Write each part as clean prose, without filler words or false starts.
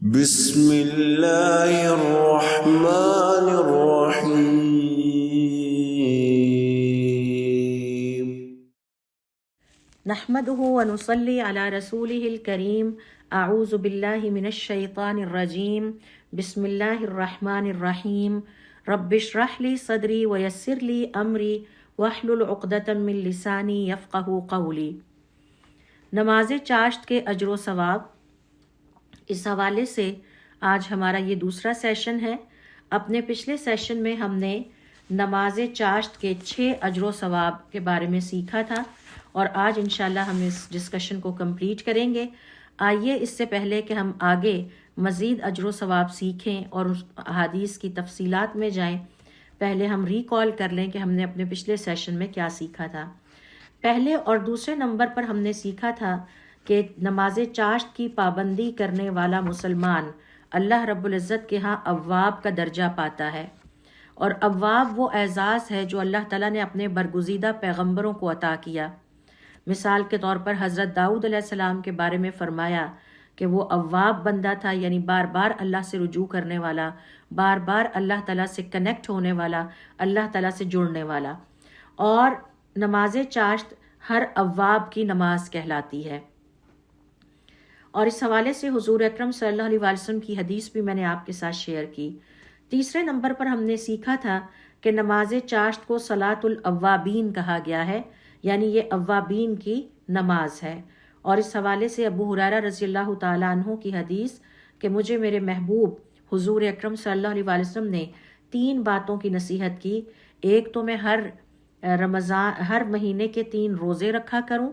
بسم اللہ الرحمن الرحیم نحمده ونصلي على رسوله الكريم اعوذ باللہ من الشیطان الرجیم بسم اللہ الرحمن الرحیم رب اشرح لي صدری ویسر لي امری واحلل عقدۃ من لسانی یفقہوا قولی۔ نماز چاشت کے اجر و ثواب، اس حوالے سے آج ہمارا یہ دوسرا سیشن ہے۔ اپنے پچھلے سیشن میں ہم نے نماز چاشت کے 6 اجر و ثواب کے بارے میں سیکھا تھا، اور آج انشاءاللہ ہم اس ڈسکشن کو کمپلیٹ کریں گے۔ آئیے اس سے پہلے کہ ہم آگے مزید اجر و ثواب سیکھیں اور اس احادیث کی تفصیلات میں جائیں، پہلے ہم ریکال کر لیں کہ ہم نے اپنے پچھلے سیشن میں کیا سیکھا تھا۔ پہلے اور دوسرے نمبر پر ہم نے سیکھا تھا کہ نماز چاشت کی پابندی کرنے والا مسلمان اللہ رب العزت کے ہاں اواب کا درجہ پاتا ہے، اور اواب وہ اعزاز ہے جو اللہ تعالیٰ نے اپنے برگزیدہ پیغمبروں کو عطا کیا۔ مثال کے طور پر حضرت داؤد علیہ السلام کے بارے میں فرمایا کہ وہ اواب بندہ تھا، یعنی بار بار اللہ سے رجوع کرنے والا، بار بار اللہ تعالیٰ سے کنیکٹ ہونے والا، اللہ تعالیٰ سے جڑنے والا۔ اور نماز چاشت ہر اواب کی نماز کہلاتی ہے، اور اس حوالے سے حضور اکرم صلی اللہ علیہ وسلم کی حدیث بھی میں نے آپ کے ساتھ شیئر کی۔ تیسرے نمبر پر ہم نے سیکھا تھا کہ نماز چاشت کو صلاۃ الاوابین کہا گیا ہے، یعنی یہ اوابین کی نماز ہے۔ اور اس حوالے سے ابو ہریرہ رضی اللہ تعالیٰ عنہ کی حدیث کہ مجھے میرے محبوب حضور اکرم صلی اللہ علیہ وسلم نے 3 باتوں کی نصیحت کی۔ ایک تو میں ہر مہینے کے 3 روزے رکھا کروں،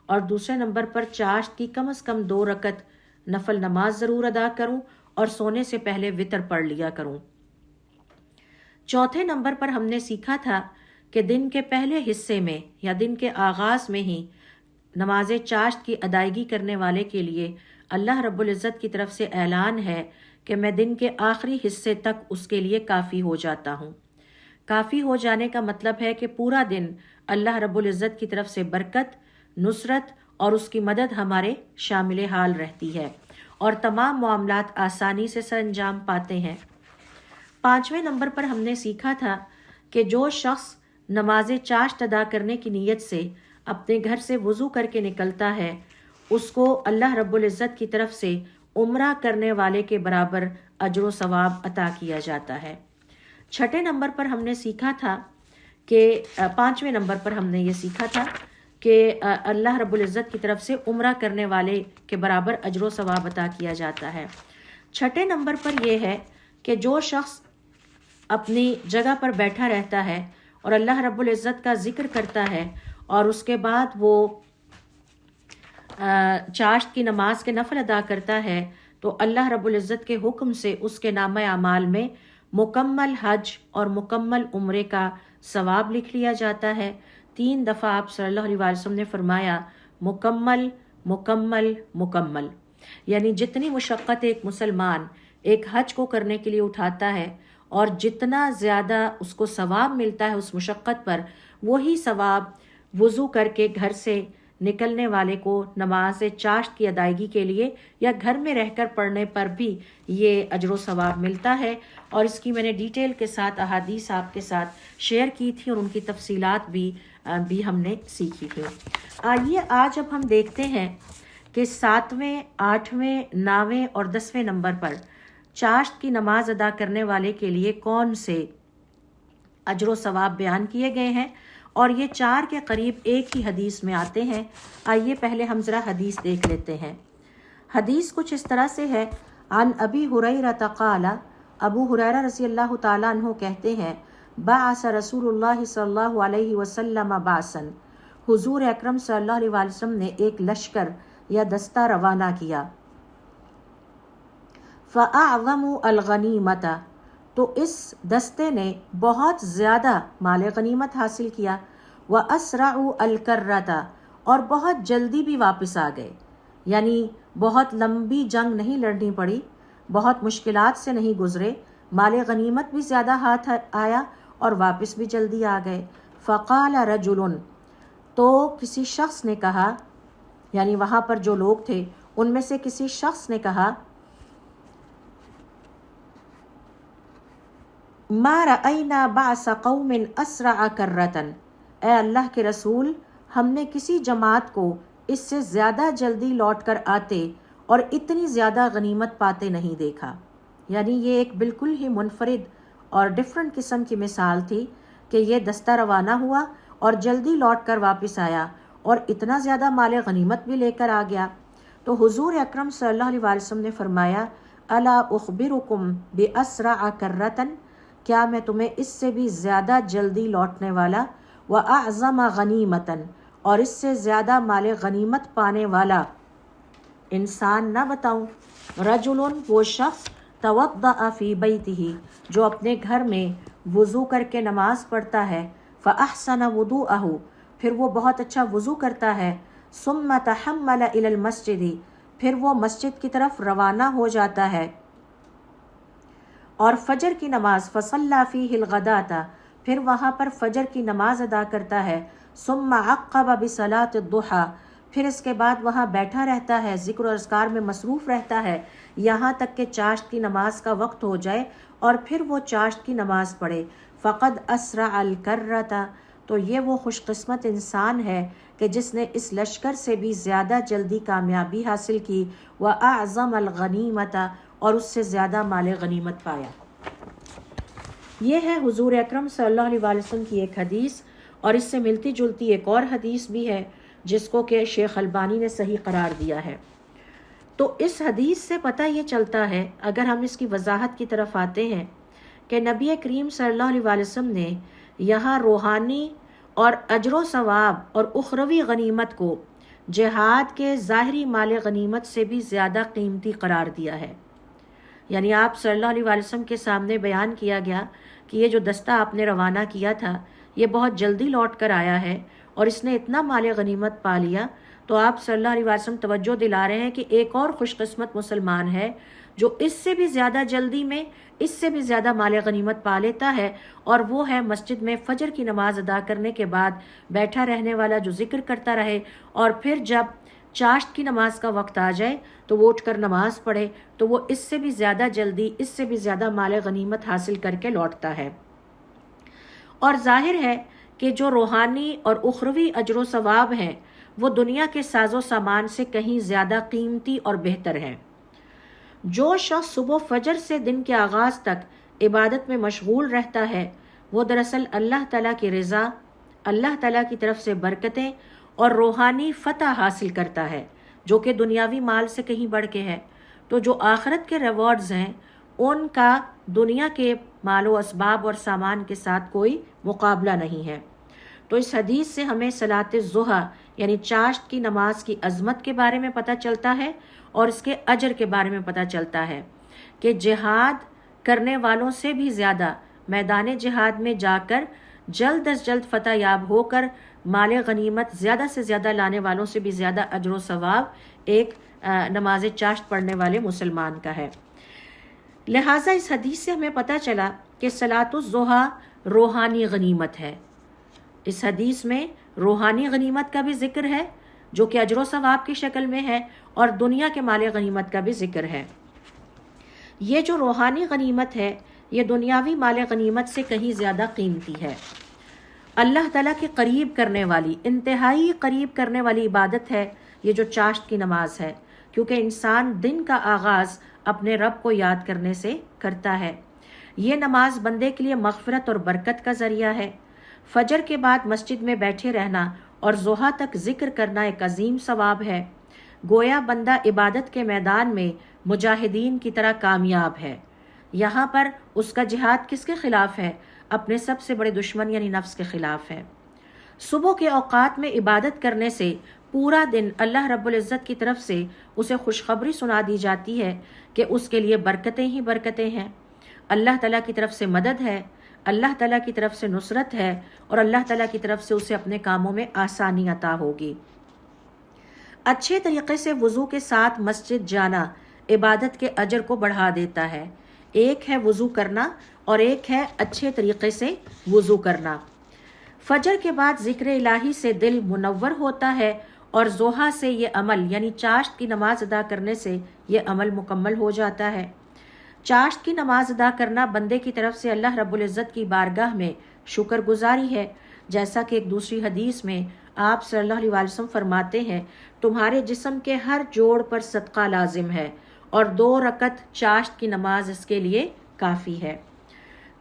اور دوسرے نمبر پر چاشت کی کم از کم 2 رکعت نفل نماز ضرور ادا کروں، اور سونے سے پہلے وتر پڑھ لیا کروں۔ چوتھے نمبر پر ہم نے سیکھا تھا کہ دن کے پہلے حصے میں یا دن کے آغاز میں ہی نماز چاشت کی ادائیگی کرنے والے کے لیے اللہ رب العزت کی طرف سے اعلان ہے کہ میں دن کے آخری حصے تک اس کے لیے کافی ہو جاتا ہوں۔ کافی ہو جانے کا مطلب ہے کہ پورا دن اللہ رب العزت کی طرف سے برکت، نصرت اور اس کی مدد ہمارے شامل حال رہتی ہے، اور تمام معاملات آسانی سے سر انجام پاتے ہیں۔ 5ویں نمبر پر ہم نے سیکھا تھا کہ جو شخص نماز چاشت ادا کرنے کی نیت سے اپنے گھر سے وضو کر کے نکلتا ہے، اس کو اللہ رب العزت کی طرف سے عمرہ کرنے والے کے برابر اجر و ثواب عطا کیا جاتا ہے۔ 6 نمبر پر ہم نے سیکھا تھا کہ 5ویں نمبر پر ہم نے یہ سیکھا تھا کہ اللہ رب العزت کی طرف سے عمرہ کرنے والے کے برابر اجر و ثواب عطا کیا جاتا ہے۔ 6 نمبر پر یہ ہے کہ جو شخص اپنی جگہ پر بیٹھا رہتا ہے اور اللہ رب العزت کا ذکر کرتا ہے، اور اس کے بعد وہ چاشت کی نماز کے نفل ادا کرتا ہے، تو اللہ رب العزت کے حکم سے اس کے نامہ اعمال میں مکمل حج اور مکمل عمرے کا ثواب لکھ لیا جاتا ہے۔ 3 دفعہ آپ صلی اللہ علیہ وسلم نے فرمایا مکمل مکمل مکمل، یعنی جتنی مشقت ایک مسلمان ایک حج کو کرنے کے لیے اٹھاتا ہے، اور جتنا زیادہ اس کو ثواب ملتا ہے اس مشقت پر، وہی ثواب وضو کر کے گھر سے نکلنے والے کو نماز چاشت کی ادائیگی کے لیے یا گھر میں رہ کر پڑھنے پر بھی یہ اجر و ثواب ملتا ہے۔ اور اس کی میں نے ڈیٹیل کے ساتھ احادیث آپ کے ساتھ شیئر کی تھی، اور ان کی تفصیلات بھی ہم نے سیکھی تھی۔ آئیے آج اب ہم دیکھتے ہیں کہ 7ویں، 8ویں، 9ویں اور 10ویں نمبر پر چاشت کی نماز ادا کرنے والے کے لیے کون سے اجر و ثواب بیان کیے گئے ہیں، اور یہ 4 کے قریب ایک ہی حدیث میں آتے ہیں۔ آئیے پہلے ہم ذرا حدیث دیکھ لیتے ہیں۔ حدیث کچھ اس طرح سے ہے، عن ابی ہریرہ قال، ابو ہریرہ رضی اللہ تعالیٰ عنہ کہتے ہیں، بعث رسول اللہ صلی اللہ علیہ وسلم بعثا، حضور اکرم صلی اللہ علیہ وسلم نے ایک لشکر یا دستہ روانہ کیا۔ فَأَعْظَمُوا الْغَنِیمَةَ، تو اس دستے نے بہت زیادہ مال غنیمت حاصل کیا۔ وَأَسْرَعُوا الْكَرَّةَ، اور بہت جلدی بھی واپس آ گئے، یعنی بہت لمبی جنگ نہیں لڑنی پڑی، بہت مشکلات سے نہیں گزرے، مال غنیمت بھی زیادہ ہاتھ آیا اور واپس بھی جلدی آ گئے۔ فَقَالَ رَجُلٌ، تو کسی شخص نے کہا، یعنی وہاں پر جو لوگ تھے ان میں سے کسی شخص نے کہا، ما رأینا بعث قوم اسرع کررتن، اے اللہ کے رسول ہم نے کسی جماعت کو اس سے زیادہ جلدی لوٹ کر آتے اور اتنی زیادہ غنیمت پاتے نہیں دیکھا۔ یعنی یہ ایک بالکل ہی منفرد اور ڈفرنٹ قسم کی مثال تھی کہ یہ دستہ روانہ ہوا اور جلدی لوٹ کر واپس آیا اور اتنا زیادہ مال غنیمت بھی لے کر آ گیا۔ تو حضور اکرم صلی اللہ علیہ وسلم نے فرمایا الا اخبرکم باسرع کررتن، کیا میں تمہیں اس سے بھی زیادہ جلدی لوٹنے والا واعظم غنیمتن، اور اس سے زیادہ مال غنیمت پانے والا انسان نہ بتاؤں؟ رجل، وہ شخص توضأ فی بیتہ، جو اپنے گھر میں وضو کر کے نماز پڑھتا ہے، فاحسن وضوءہ، پھر وہ بہت اچھا وضو کرتا ہے، ثم تحمل الی المسجد، پھر وہ مسجد کی طرف روانہ ہو جاتا ہے اور فجر کی نماز، فصلی فیہ الغداۃ، پھر وہاں پر فجر کی نماز ادا کرتا ہے، ثم عقب بصلاۃ الضحیٰ، پھر اس کے بعد وہاں بیٹھا رہتا ہے، ذکر و اذکار میں مصروف رہتا ہے یہاں تک کہ چاشت کی نماز کا وقت ہو جائے اور پھر وہ چاشت کی نماز پڑھے، فقد اسرع الکرۃ، تو یہ وہ خوش قسمت انسان ہے کہ جس نے اس لشکر سے بھی زیادہ جلدی کامیابی حاصل کی، وَأَعْظَمَ الْغَنِيمَةَ، اور اس سے زیادہ مال غنیمت پایا۔ یہ ہے حضور اکرم صلی اللہ علیہ وسلم کی ایک حدیث، اور اس سے ملتی جلتی ایک اور حدیث بھی ہے جس کو کہ شیخ البانی نے صحیح قرار دیا ہے۔ تو اس حدیث سے پتہ یہ چلتا ہے، اگر ہم اس کی وضاحت کی طرف آتے ہیں، کہ نبی کریم صلی اللہ علیہ وسلم نے یہاں روحانی اور اجر و ثواب اور اخروی غنیمت کو جہاد کے ظاہری مال غنیمت سے بھی زیادہ قیمتی قرار دیا ہے۔ یعنی آپ صلی اللہ علیہ وسلم کے سامنے بیان کیا گیا کہ یہ جو دستہ آپ نے روانہ کیا تھا یہ بہت جلدی لوٹ کر آیا ہے اور اس نے اتنا مال غنیمت پا لیا، تو آپ صلی اللہ علیہ وسلم توجہ دلا رہے ہیں کہ ایک اور خوش قسمت مسلمان ہے جو اس سے بھی زیادہ جلدی میں اس سے بھی زیادہ مال غنیمت پا لیتا ہے، اور وہ ہے مسجد میں فجر کی نماز ادا کرنے کے بعد بیٹھا رہنے والا، جو ذکر کرتا رہے اور پھر جب چاشت کی نماز کا وقت آ جائے تو وہ اٹھ کر نماز پڑھے، تو وہ اس سے بھی زیادہ جلدی اس سے بھی زیادہ مال غنیمت حاصل کر کے لوٹتا ہے۔ اور ظاہر ہے کہ جو روحانی اور اخروی اجر و ثواب ہیں وہ دنیا کے ساز و سامان سے کہیں زیادہ قیمتی اور بہتر ہیں۔ جو شخص صبح فجر سے دن کے آغاز تک عبادت میں مشغول رہتا ہے وہ دراصل اللہ تعالیٰ کی رضا، اللہ تعالیٰ کی طرف سے برکتیں اور روحانی فتح حاصل کرتا ہے، جو کہ دنیاوی مال سے کہیں بڑھ کے ہے۔ تو جو آخرت کے ریوارڈز ہیں ان کا دنیا کے مال و اسباب اور سامان کے ساتھ کوئی مقابلہ نہیں ہے۔ تو اس حدیث سے ہمیں صلاۃ الضحیٰ یعنی چاشت کی نماز کی عظمت کے بارے میں پتہ چلتا ہے اور اس کے اجر کے بارے میں پتہ چلتا ہے کہ جہاد کرنے والوں سے بھی زیادہ میدان جہاد میں جا کر جلد از جلد فتح یاب ہو کر مال غنیمت زیادہ سے زیادہ لانے والوں سے بھی زیادہ اجر و ثواب ایک نماز چاشت پڑھنے والے مسلمان کا ہے۔ لہٰذا اس حدیث سے ہمیں پتہ چلا کہ صلاۃ الضحیٰ روحانی غنیمت ہے۔ اس حدیث میں روحانی غنیمت کا بھی ذکر ہے جو کہ اجر و ثواب کی شکل میں ہے، اور دنیا کے مال غنیمت کا بھی ذکر ہے۔ یہ جو روحانی غنیمت ہے یہ دنیاوی مال غنیمت سے کہیں زیادہ قیمتی ہے۔ اللہ تعالیٰ کے قریب کرنے والی، انتہائی قریب کرنے والی عبادت ہے یہ جو چاشت کی نماز ہے، کیونکہ انسان دن کا آغاز اپنے رب کو یاد کرنے سے کرتا ہے۔ یہ نماز بندے کے لیے مغفرت اور برکت کا ذریعہ ہے۔ فجر کے بعد مسجد میں بیٹھے رہنا اور ضحیٰ تک ذکر کرنا ایک عظیم ثواب ہے۔ گویا بندہ عبادت کے میدان میں مجاہدین کی طرح کامیاب ہے۔ یہاں پر اس کا جہاد کس کے خلاف ہے؟ اپنے سب سے بڑے دشمن یعنی نفس کے خلاف ہے۔ صبح کے اوقات میں عبادت کرنے سے پورا دن اللہ رب العزت کی طرف سے اسے خوشخبری سنا دی جاتی ہے کہ اس کے لیے برکتیں ہی برکتیں ہیں، اللہ تعالیٰ کی طرف سے مدد ہے، اللہ تعالیٰ کی طرف سے نصرت ہے، اور اللہ تعالیٰ کی طرف سے اسے اپنے کاموں میں آسانی عطا ہوگی۔ اچھے طریقے سے وضو کے ساتھ مسجد جانا عبادت کے اجر کو بڑھا دیتا ہے۔ ایک ہے وضو کرنا اور ایک ہے اچھے طریقے سے وضو کرنا۔ فجر کے بعد ذکر الہی سے دل منور ہوتا ہے، اور ضحیٰ سے یہ عمل یعنی چاشت کی نماز ادا کرنے سے یہ عمل مکمل ہو جاتا ہے۔ چاشت کی نماز ادا کرنا بندے کی طرف سے اللہ رب العزت کی بارگاہ میں شکر گزاری ہے، جیسا کہ ایک دوسری حدیث میں آپ صلی اللہ علیہ وسلم فرماتے ہیں تمہارے جسم کے ہر جوڑ پر صدقہ لازم ہے اور 2 رکعت چاشت کی نماز اس کے لیے کافی ہے۔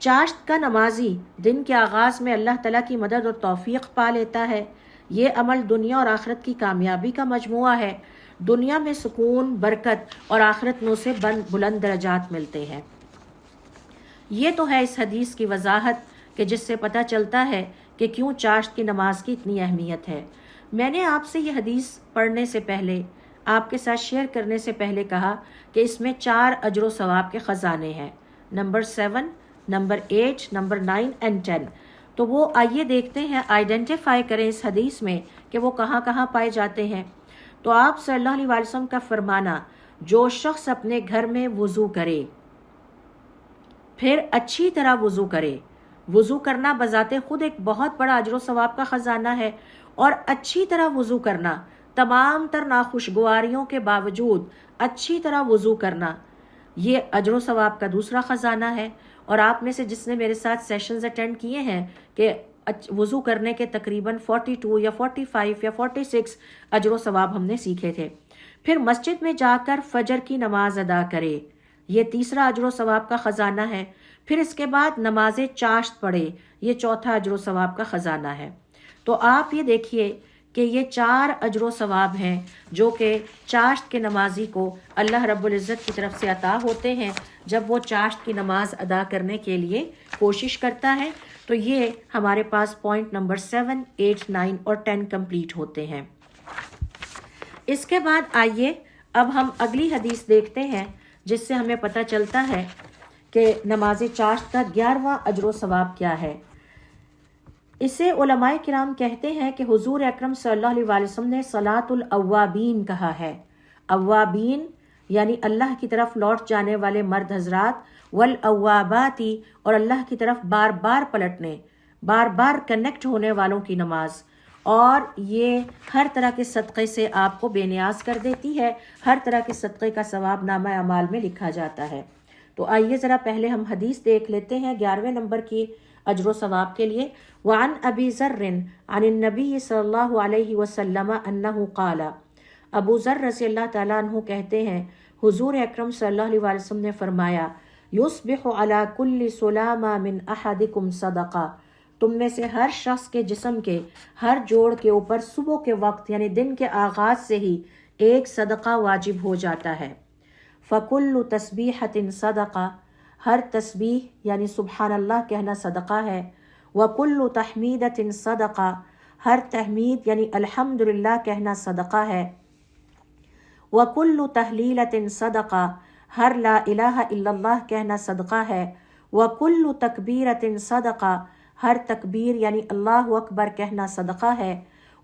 چاشت کا نمازی دن کے آغاز میں اللہ تعالیٰ کی مدد اور توفیق پا لیتا ہے۔ یہ عمل دنیا اور آخرت کی کامیابی کا مجموعہ ہے۔ دنیا میں سکون، برکت اور آخرت میں اسے بلند درجات ملتے ہیں۔ یہ تو ہے اس حدیث کی وضاحت کہ جس سے پتہ چلتا ہے کہ کیوں چاشت کی نماز کی اتنی اہمیت ہے۔ میں نے آپ سے یہ حدیث پڑھنے سے پہلے، آپ کے ساتھ شیئر کرنے سے پہلے کہا کہ اس میں 4 اجر و ثواب کے خزانے ہیں، نمبر 7، نمبر 8، نمبر 9 and 10۔ تو وہ آئیے دیکھتے ہیں، آئیڈینٹیفائی کریں اس حدیث میں کہ وہ کہاں کہاں پائے جاتے ہیں۔ تو آپ صلی اللہ علیہ وسلم کا فرمانا، جو شخص اپنے گھر میں وضو کرے، پھر اچھی طرح وضو کرے، وضو کرنا بذات خود ایک بہت بڑا اجر و ثواب کا خزانہ ہے، اور اچھی طرح وضو کرنا، تمام تر ناخوشگواریوں کے باوجود اچھی طرح وضو کرنا، یہ اجر و ثواب کا دوسرا خزانہ ہے۔ اور آپ میں سے جس نے میرے ساتھ سیشنز اٹینڈ کیے ہیں کہ وضو کرنے کے تقریباً 42 یا 45 یا 46 اجر و ثواب ہم نے سیکھے تھے۔ پھر مسجد میں جا کر فجر کی نماز ادا کرے، یہ تیسرا اجر و ثواب کا خزانہ ہے۔ پھر اس کے بعد نماز چاشت پڑھے، یہ چوتھا اجر و ثواب کا خزانہ ہے۔ تو آپ یہ دیکھیے کہ یہ 4 اجر و ثواب ہیں جو کہ چاشت کے نمازی کو اللہ رب العزت کی طرف سے عطا ہوتے ہیں جب وہ چاشت کی نماز ادا کرنے کے لیے کوشش کرتا ہے۔ تو یہ ہمارے پاس پوائنٹ نمبر 7، 8، 9 اور 10 کمپلیٹ ہوتے ہیں۔ اس کے بعد آئیے اب ہم اگلی حدیث دیکھتے ہیں جس سے ہمیں پتہ چلتا ہے کہ نماز چاشت کا 11واں اجر و ثواب کیا ہے۔ اسے علماء کرام کہتے ہیں کہ حضور اکرم صلی اللہ علیہ وسلم نے صلاۃ الاوابین کہا ہے۔ اوابین یعنی اللہ کی طرف لوٹ جانے والے مرد حضرات، والاواباتی اور اللہ کی طرف بار بار پلٹنے، بار بار کنیکٹ ہونے والوں کی نماز، اور یہ ہر طرح کے صدقے سے آپ کو بے نیاز کر دیتی ہے، ہر طرح کے صدقے کا ثواب نامہ اعمال میں لکھا جاتا ہے۔ تو آئیے ذرا پہلے ہم حدیث دیکھ لیتے ہیں 11ویں نمبر کی اجر و ثواب کے لیے۔ وعن ابی ذر عن النبی صلی اللہ علیہ وسلم انہ قال، ابو ذر رضی اللہ تعالیٰ عنہ کہتے ہیں حضور اکرم صلی اللہ علیہ وسلم نے فرمایا، یصبح علی کل سلامہ من احدکم صدقہ، تم میں سے ہر شخص کے جسم کے ہر جوڑ کے اوپر صبح کے وقت یعنی دن کے آغاز سے ہی ایک صدقہ واجب ہو جاتا ہے۔ فکل تسبیحۃ صدقہ، ہر تسبیح یعنی سبحان اللہ کہنا صدقہ ہے۔ وکل تحمیدۃ صدقہ، ہر تحمید یعنی الحمدللہ کہنا صدقہ ہے۔ وکل تحلیلۃ صدقہ، ہر لا الہ الا اللہ کہنا صدقہ ہے۔ وکل تکبیرۃ صدقہ، ہر تکبیر یعنی اللہ اکبر کہنا صدقہ ہے۔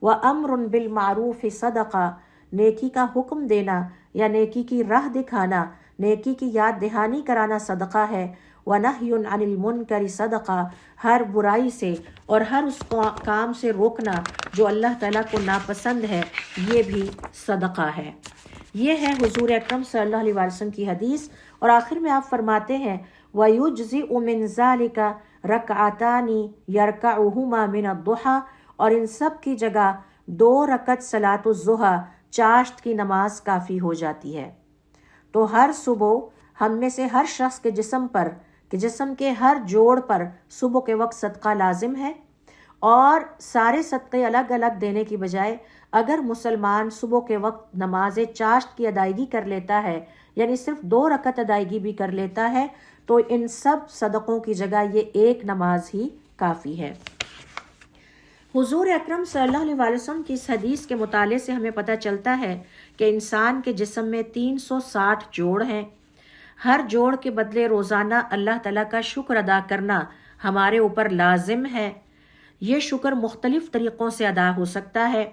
وامر بالمعروف صدقہ، نیکی کا حکم دینا یا نیکی کی راہ دکھانا، نیکی کی یاد دہانی کرانا صدقہ ہے۔ ونہی عن المنکر صدقہ، ہر برائی سے اور ہر اس کام سے روکنا جو اللہ تعالیٰ کو ناپسند ہے، یہ بھی صدقہ ہے۔ یہ ہے حضور اکرم صلی اللہ علیہ وسلم کی حدیث، اور آخر میں آپ فرماتے ہیں وَيُجْزِئُ مِنْ ذَلِكَ رَكْعَتَانِ يَرْكَعُهُمَا مِنَ الضُّحَىٰ، اور ان سب کی جگہ 2 رکعت صلاۃ الضحیٰ چاشت کی نماز کافی ہو جاتی ہے۔ تو ہر صبح ہم میں سے ہر شخص کے جسم پر، کہ جسم کے ہر جوڑ پر صبح کے وقت صدقہ لازم ہے، اور سارے صدقے الگ الگ دینے کی بجائے اگر مسلمان صبح کے وقت نماز چاشت کی ادائیگی کر لیتا ہے، یعنی صرف 2 رکعت ادائیگی بھی کر لیتا ہے، تو ان سب صدقوں کی جگہ یہ ایک نماز ہی کافی ہے۔ حضور اکرم صلی اللہ علیہ وسلم کی اس حدیث کے مطالعے سے ہمیں پتہ چلتا ہے کہ انسان کے جسم میں 360 جوڑ ہیں۔ ہر جوڑ کے بدلے روزانہ اللہ تعالیٰ کا شکر ادا کرنا ہمارے اوپر لازم ہے۔ یہ شکر مختلف طریقوں سے ادا ہو سکتا ہے،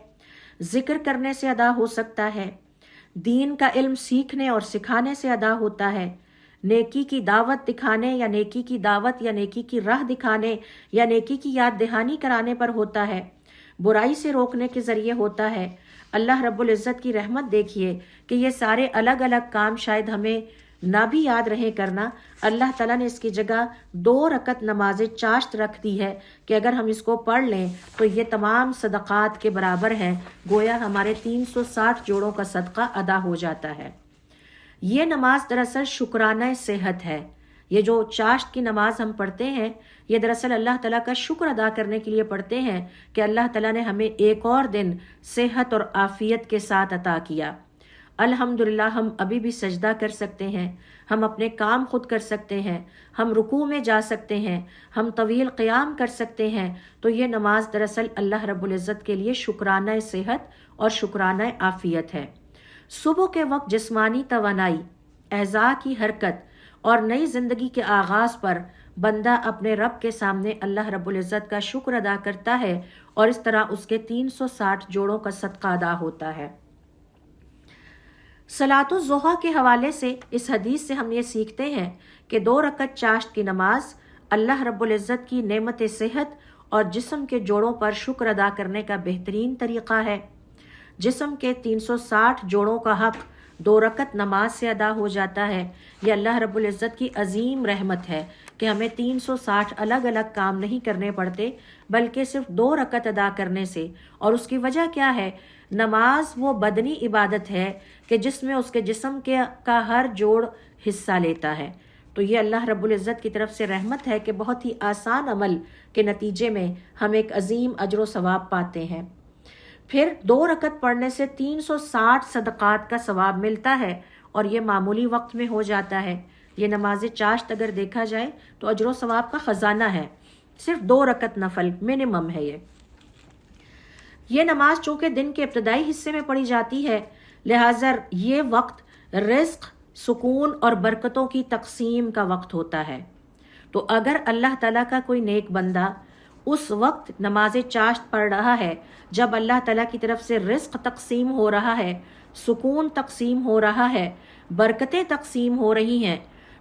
ذکر کرنے سے ادا ہو سکتا ہے، دین کا علم سیکھنے اور سکھانے سے ادا ہوتا ہے، نیکی کی دعوت دکھانے یا نیکی کی دعوت یا نیکی کی راہ دکھانے یا نیکی کی یاد دہانی کرانے پر ہوتا ہے، برائی سے روکنے کے ذریعے ہوتا ہے۔ اللہ رب العزت کی رحمت دیکھیے کہ یہ سارے الگ الگ کام شاید ہمیں نہ بھی یاد رہے کرنا، اللہ تعالیٰ نے اس کی جگہ 2 رکعت نماز چاشت رکھ دی ہے کہ اگر ہم اس کو پڑھ لیں تو یہ تمام صدقات کے برابر ہے، گویا ہمارے 360 جوڑوں کا صدقہ ادا ہو جاتا ہے۔ یہ نماز دراصل شکرانہ صحت ہے۔ یہ جو چاشت کی نماز ہم پڑھتے ہیں، یہ دراصل اللہ تعالیٰ کا شکر ادا کرنے کے لیے پڑھتے ہیں کہ اللہ تعالیٰ نے ہمیں ایک اور دن صحت اور عافیت کے ساتھ عطا کیا۔ الحمدللہ ہم ابھی بھی سجدہ کر سکتے ہیں، ہم اپنے کام خود کر سکتے ہیں، ہم رکوع میں جا سکتے ہیں، ہم طویل قیام کر سکتے ہیں، تو یہ نماز دراصل اللہ رب العزت کے لیے شکرانہ صحت اور شکرانہ عافیت ہے۔ صبح کے وقت جسمانی توانائی، اعضاء کی حرکت اور نئی زندگی کے آغاز پر بندہ اپنے رب کے سامنے اللہ رب العزت کا شکر ادا کرتا ہے اور اس طرح اس کے 360 جوڑوں کا صدقہ ادا ہوتا ہے۔ صلاۃ الضحیٰ کے حوالے سے اس حدیث سے ہم یہ سیکھتے ہیں کہ 2 رکعت چاشت کی نماز اللہ رب العزت کی نعمت صحت اور جسم کے جوڑوں پر شکر ادا کرنے کا بہترین طریقہ ہے۔ جسم کے 360 جوڑوں کا حق 2 رکعت نماز سے ادا ہو جاتا ہے۔ یہ اللہ رب العزت کی عظیم رحمت ہے کہ ہمیں 360 الگ الگ کام نہیں کرنے پڑتے، بلکہ صرف 2 رکعت ادا کرنے سے۔ اور اس کی وجہ کیا ہے؟ نماز وہ بدنی عبادت ہے کہ جس میں اس کے جسم کا ہر جوڑ حصہ لیتا ہے۔ تو یہ اللہ رب العزت کی طرف سے رحمت ہے کہ بہت ہی آسان عمل کے نتیجے میں ہم ایک عظیم اجر و ثواب پاتے ہیں۔ پھر 2 رکعت پڑھنے سے 360 صدقات کا ثواب ملتا ہے اور یہ معمولی وقت میں ہو جاتا ہے۔ یہ نماز چاشت اگر دیکھا جائے تو اجر و ثواب کا خزانہ ہے، صرف 2 رکعت نفل منیمم ہے۔ یہ نماز چونکہ دن کے ابتدائی حصے میں پڑھی جاتی ہے، لہٰذا یہ وقت رزق، سکون اور برکتوں کی تقسیم کا وقت ہوتا ہے۔ تو اگر اللہ تعالیٰ کا کوئی نیک بندہ اس وقت نماز چاشت پڑھ رہا ہے جب اللہ تعالیٰ کی طرف سے رزق تقسیم ہو رہا ہے، سکون تقسیم ہو رہا ہے، برکتیں تقسیم ہو رہی ہیں،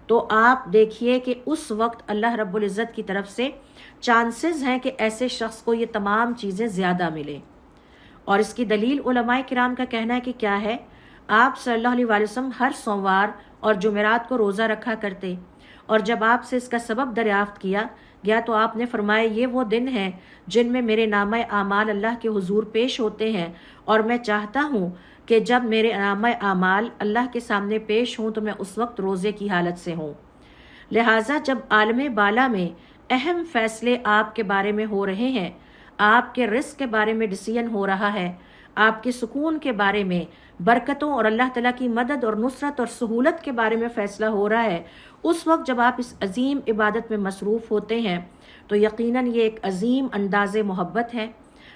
تو آپ دیکھیے کہ اس وقت اللہ رب العزت کی طرف سے چانسز ہیں کہ ایسے شخص کو یہ تمام چیزیں زیادہ ملیں۔ اور اس کی دلیل علماء کرام کا کہنا ہے کہ کیا ہے؟ آپ صلی اللہ علیہ وسلم ہر سوموار اور جمعرات کو روزہ رکھا کرتے، اور جب آپ سے اس کا سبب دریافت کیا گیا تو آپ نے فرمایا یہ وہ دن ہیں جن میں میرے نامہ اعمال اللہ کے حضور پیش ہوتے ہیں، اور میں چاہتا ہوں کہ جب میرے نامہ اعمال اللہ کے سامنے پیش ہوں تو میں اس وقت روزے کی حالت سے ہوں۔ لہٰذا جب عالم بالا میں اہم فیصلے آپ کے بارے میں ہو رہے ہیں، آپ کے رزق کے بارے میں ڈیسیژن ہو رہا ہے، آپ کے سکون کے بارے میں، برکتوں اور اللہ تعالیٰ کی مدد اور نصرت اور سہولت کے بارے میں فیصلہ ہو رہا ہے، اس وقت جب آپ اس عظیم عبادت میں مصروف ہوتے ہیں تو یقیناً یہ ایک عظیم انداز محبت ہے،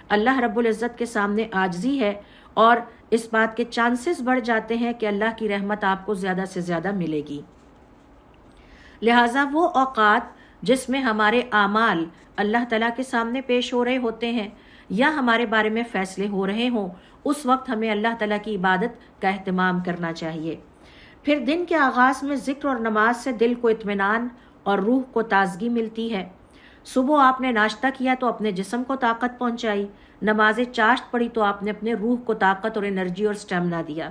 اللہ رب العزت کے سامنے عاجزی ہے، اور اس بات کے چانسز بڑھ جاتے ہیں کہ اللہ کی رحمت آپ کو زیادہ سے زیادہ ملے گی۔ لہٰذا وہ اوقات جس میں ہمارے اعمال اللہ تعالیٰ کے سامنے پیش ہو رہے ہوتے ہیں یا ہمارے بارے میں فیصلے ہو رہے ہوں، اس وقت ہمیں اللہ تعالیٰ کی عبادت کا اہتمام کرنا چاہیے۔ پھر دن کے آغاز میں ذکر اور نماز سے دل کو اطمینان اور روح کو تازگی ملتی ہے۔ صبح آپ نے ناشتہ کیا تو اپنے جسم کو طاقت پہنچائی، نماز چاشت پڑھی تو آپ نے اپنے روح کو طاقت اور انرجی اور اسٹیمنا دیا۔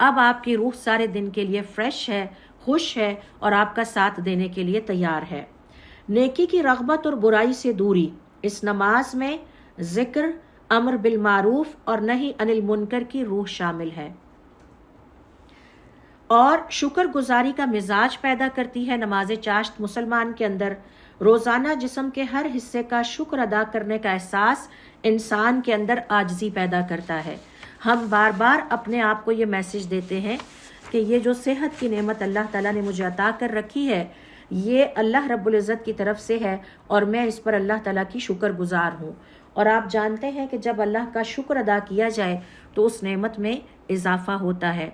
اب آپ کی روح سارے دن کے لیے فریش ہے، خوش ہے اور آپ کا ساتھ دینے کے لیے تیار ہے۔ نیکی کی رغبت اور برائی سے دوری، اس نماز میں ذکر، امر بالمعروف اور نہی عن المنکر کی روح شامل ہے، اور شکر گزاری کا مزاج پیدا کرتی ہے۔ نماز چاشت مسلمان کے اندر روزانہ جسم کے ہر حصے کا شکر ادا کرنے کا احساس انسان کے اندر عاجزی پیدا کرتا ہے۔ ہم بار بار اپنے آپ کو یہ میسج دیتے ہیں کہ یہ جو صحت کی نعمت اللہ تعالیٰ نے مجھے عطا کر رکھی ہے، یہ اللہ رب العزت کی طرف سے ہے اور میں اس پر اللہ تعالیٰ کی شکر گزار ہوں۔ اور آپ جانتے ہیں کہ جب اللہ کا شکر ادا کیا جائے تو اس نعمت میں اضافہ ہوتا ہے۔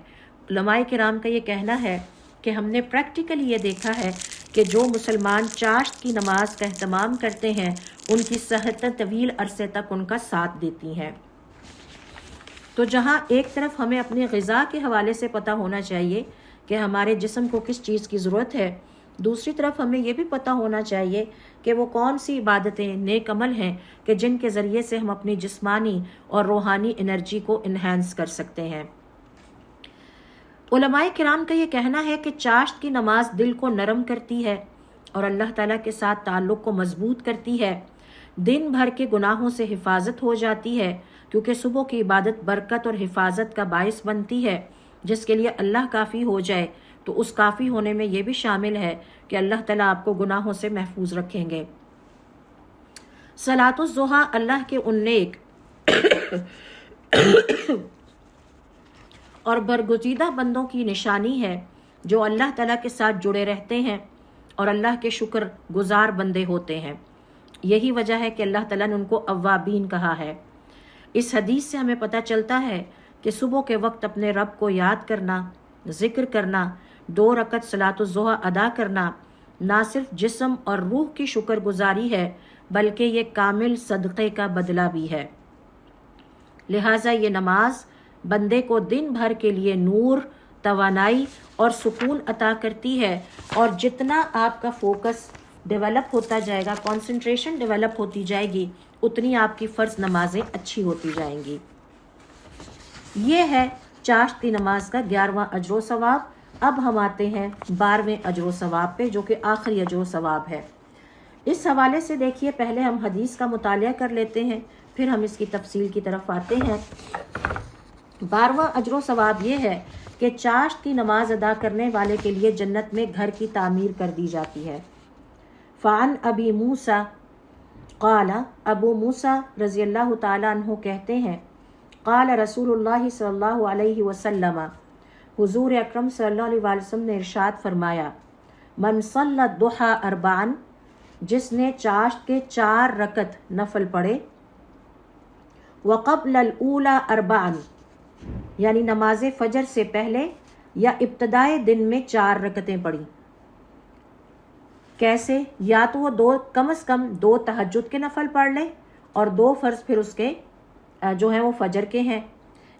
علماء کرام کا یہ کہنا ہے کہ ہم نے پریکٹیکلی یہ دیکھا ہے کہ جو مسلمان چاشت کی نماز کا اہتمام کرتے ہیں ان کی صحتیں طویل عرصے تک ان کا ساتھ دیتی ہیں۔ تو جہاں ایک طرف ہمیں اپنی غذا کے حوالے سے پتہ ہونا چاہیے کہ ہمارے جسم کو کس چیز کی ضرورت ہے، دوسری طرف ہمیں یہ بھی پتہ ہونا چاہیے کہ وہ کون سی عبادتیں، نیک عمل ہیں کہ جن کے ذریعے سے ہم اپنی جسمانی اور روحانی انرجی کو انہینس کر سکتے ہیں۔ علماء کرام کا یہ کہنا ہے کہ چاشت کی نماز دل کو نرم کرتی ہے اور اللہ تعالیٰ کے ساتھ تعلق کو مضبوط کرتی ہے، دن بھر کے گناہوں سے حفاظت ہو جاتی ہے، کیونکہ صبح کی عبادت برکت اور حفاظت کا باعث بنتی ہے، جس کے لیے اللہ کافی ہو جائے تو اس کافی ہونے میں یہ بھی شامل ہے کہ اللہ تعالیٰ آپ کو گناہوں سے محفوظ رکھیں گے۔ صلاۃ الضحیٰ اللہ کے ان نیک اور برگزیدہ بندوں کی نشانی ہے جو اللہ تعالیٰ کے ساتھ جڑے رہتے ہیں اور اللہ کے شکر گزار بندے ہوتے ہیں۔ یہی وجہ ہے کہ اللہ تعالیٰ نے ان کو اوابین کہا ہے۔ اس حدیث سے ہمیں پتہ چلتا ہے کہ صبح کے وقت اپنے رب کو یاد کرنا، ذکر کرنا، 2 رکعت صلاۃ الضحیٰ ادا کرنا نہ صرف جسم اور روح کی شکر گزاری ہے بلکہ یہ کامل صدقے کا بدلہ بھی ہے۔ لہٰذا یہ نماز بندے کو دن بھر کے لیے نور، توانائی اور سکون عطا کرتی ہے، اور جتنا آپ کا فوکس ڈیولپ ہوتا جائے گا، کنسنٹریشن ڈیولپ ہوتی جائے گی، اتنی آپ کی فرض نمازیں اچھی ہوتی جائیں گی۔ یہ ہے چاشت کی نماز کا 11واں اجر و ثواب۔ اب ہم آتے ہیں 12ویں اجر و ثواب پہ، جو کہ آخری اجر و ثواب ہے۔ اس حوالے سے دیکھیے، پہلے ہم حدیث کا مطالعہ کر لیتے ہیں، پھر ہم اس کی تفصیل کی طرف آتے ہیں۔ 12واں اجر و ثواب یہ ہے کہ چاشت کی نماز ادا کرنے والے کے لیے جنت میں گھر کی تعمیر کر دی جاتی ہے۔ فعن ابی موسیٰ قال، ابو موسیٰ رضی اللہ تعالیٰ عنہ کہتے ہیں، قال رسول اللہ صلی اللہ علیہ وسلم، حضور اکرم صلی اللہ علیہ وسلم نے ارشاد فرمایا، من صلی الضحیٰ اربعا، جس نے چاشت کے 4 رکعت نفل پڑھے، وقبل الاولی اربعا، یعنی نماز فجر سے پہلے یا ابتدائے دن میں 4 رکعتیں پڑھی۔ کیسے؟ یا تو وہ کم از کم 2 تہجد کے نفل پڑھ لے اور 2 فرض پھر اس کے جو ہیں وہ فجر کے ہیں،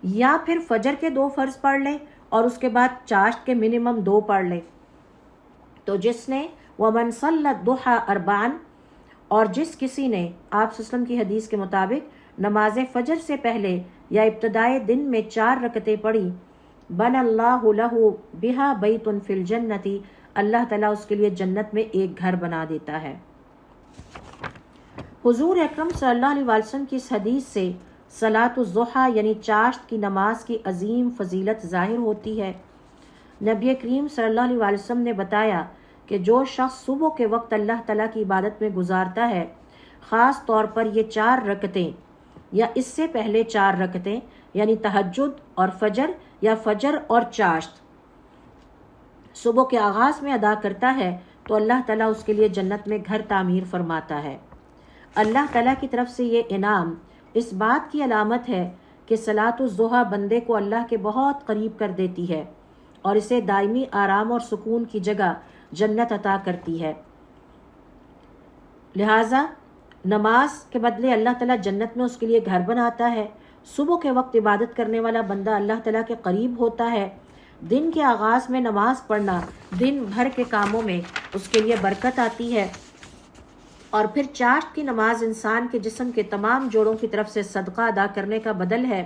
یا پھر فجر کے 2 فرض پڑھ لے اور اس کے بعد چاشت کے منیمم 2 پڑھ لے۔ تو جس نے وَمَنْ صَلَّى الضُّحَىٰ أَرْبَعًا، اور جس کسی نے آپ صلی اللہ علیہ وسلم کی حدیث کے مطابق نماز فجر سے پہلے یا ابتدائے دن میں 4 رکعتیں پڑھی، بَنَى اللَّهُ لَهُ بِهَا بَيْتٌ فِي الْجَنَّةِ، اللہ تعالیٰ اس کے لیے جنت میں ایک گھر بنا دیتا ہے۔ حضور اکرم صلی اللہ علیہ وسلم کی اس حدیث سے صلاۃ الضحیٰ یعنی چاشت کی نماز کی عظیم فضیلت ظاہر ہوتی ہے۔ نبی کریم صلی اللہ علیہ وسلم نے بتایا کہ جو شخص صبح کے وقت اللہ تعالیٰ کی عبادت میں گزارتا ہے، خاص طور پر یہ 4 رکعتیں یا اس سے پہلے 4 رکعتیں یعنی تہجد اور فجر یا فجر اور چاشت صبح کے آغاز میں ادا کرتا ہے تو اللہ تعالیٰ اس کے لیے جنت میں گھر تعمیر فرماتا ہے۔ اللہ تعالیٰ کی طرف سے یہ انعام اس بات کی علامت ہے کہ صلاۃ الضحیٰ بندے کو اللہ کے بہت قریب کر دیتی ہے اور اسے دائمی آرام اور سکون کی جگہ جنت عطا کرتی ہے۔ لہٰذا نماز کے بدلے اللہ تعالیٰ جنت میں اس کے لیے گھر بناتا ہے۔ صبح کے وقت عبادت کرنے والا بندہ اللہ تعالیٰ کے قریب ہوتا ہے۔ دن کے آغاز میں نماز پڑھنا دن بھر کے کاموں میں اس کے لیے برکت آتی ہے، اور پھر چاشت کی نماز انسان کے جسم کے تمام جوڑوں کی طرف سے صدقہ ادا کرنے کا بدل ہے۔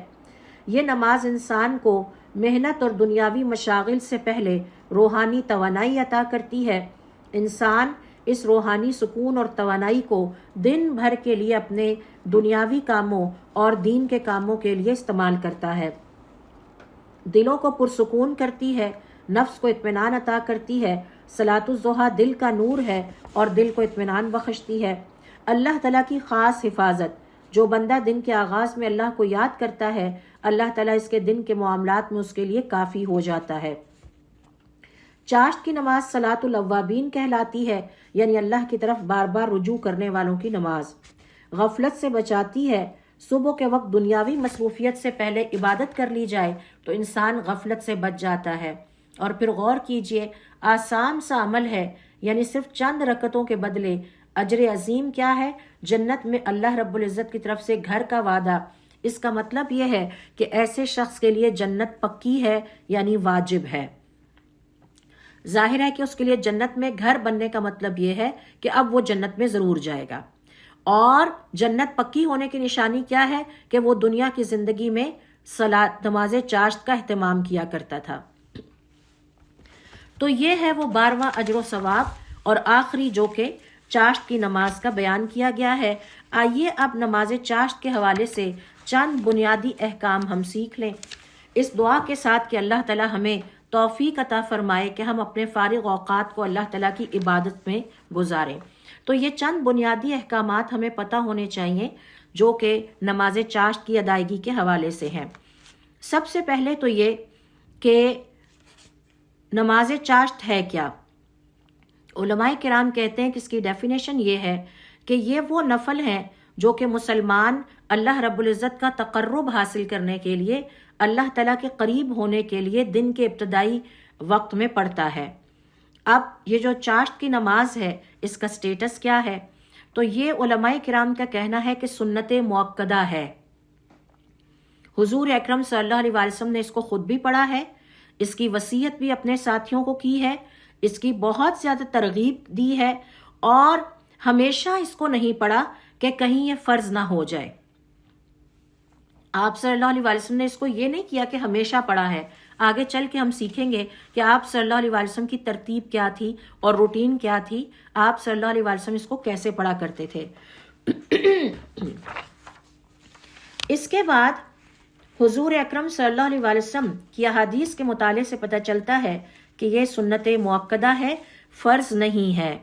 یہ نماز انسان کو محنت اور دنیاوی مشاغل سے پہلے روحانی توانائی عطا کرتی ہے۔ انسان اس روحانی سکون اور توانائی کو دن بھر کے لیے اپنے دنیاوی کاموں اور دین کے کاموں کے لیے استعمال کرتا ہے۔ دلوں کو پرسکون کرتی ہے، نفس کو اطمینان عطا کرتی ہے۔ صلاۃ الضحیٰ دل کا نور ہے اور دل کو اطمینان بخشتی ہے۔ اللہ تعالیٰ کی خاص حفاظت، جو بندہ دن کے آغاز میں اللہ کو یاد کرتا ہے، اللہ تعالیٰ اس کے دن کے معاملات میں اس کے لیے کافی ہو جاتا ہے۔ چاشت کی نماز صلاۃ الاوابین کہلاتی ہے، یعنی اللہ کی طرف بار بار رجوع کرنے والوں کی نماز۔ غفلت سے بچاتی ہے۔ صبح کے وقت دنیاوی مصروفیت سے پہلے عبادت کر لی جائے تو انسان غفلت سے بچ جاتا ہے۔ اور پھر غور کیجئے، آسان سا عمل ہے، یعنی صرف چند رکعتوں کے بدلے اجر عظیم کیا ہے؟ جنت میں اللہ رب العزت کی طرف سے گھر کا وعدہ۔ اس کا مطلب یہ ہے کہ ایسے شخص کے لیے جنت پکی ہے، یعنی واجب ہے۔ ظاہر ہے کہ اس کے لیے جنت میں گھر بننے کا مطلب یہ ہے کہ اب وہ جنت میں ضرور جائے گا۔ اور جنت پکی ہونے کی نشانی کیا ہے؟ کہ وہ دنیا کی زندگی میں نماز چاشت کا اہتمام کیا کرتا تھا۔ تو یہ ہے وہ 12واں اجر و ثواب اور آخری جو کہ چاشت کی نماز کا بیان کیا گیا ہے۔ آئیے اب نماز چاشت کے حوالے سے چند بنیادی احکام ہم سیکھ لیں، اس دعا کے ساتھ کہ اللہ تعالی ہمیں توفیق عطا فرمائے کہ ہم اپنے فارغ اوقات کو اللہ تعالیٰ کی عبادت میں گزاریں۔ تو یہ چند بنیادی احکامات ہمیں پتہ ہونے چاہیے جو کہ نماز چاشت کی ادائیگی کے حوالے سے ہیں۔ سب سے پہلے تو یہ کہ نماز چاشت ہے کیا؟ علماء کرام کہتے ہیں کہ اس کی ڈیفینیشن یہ ہے کہ یہ وہ نفل ہیں جو کہ مسلمان اللہ رب العزت کا تقرب حاصل کرنے کے لیے، اللہ تعالیٰ کے قریب ہونے کے لیے دن کے ابتدائی وقت میں پڑھتا ہے۔ اب یہ جو چاشت کی نماز ہے اس کا سٹیٹس کیا ہے؟ تو یہ علماء کرام کا کہنا ہے کہ سنت مؤکدہ ہے۔ حضور اکرم صلی اللہ علیہ وسلم نے اس کو خود بھی پڑھا ہے، اس کی وصیت بھی اپنے ساتھیوں کو کی ہے، اس کی بہت زیادہ ترغیب دی ہے، اور ہمیشہ اس کو نہیں پڑھا کہ کہیں یہ فرض نہ ہو جائے۔ آپ صلی اللہ علیہ وسلم نے اس کو یہ نہیں کیا کہ ہمیشہ پڑھا ہے۔ آگے چل کے ہم سیکھیں گے کہ آپ صلی اللہ علیہ وسلم کی ترتیب کیا تھی اور روٹین کیا تھی، آپ صلی اللہ علیہ وسلم اس کو کیسے پڑھا کرتے تھے۔ اس کے بعد حضور اکرم صلی اللہ علیہ وسلم کی احادیث کے مطالعے سے پتہ چلتا ہے کہ یہ سنت مؤکدہ ہے، فرض نہیں ہے۔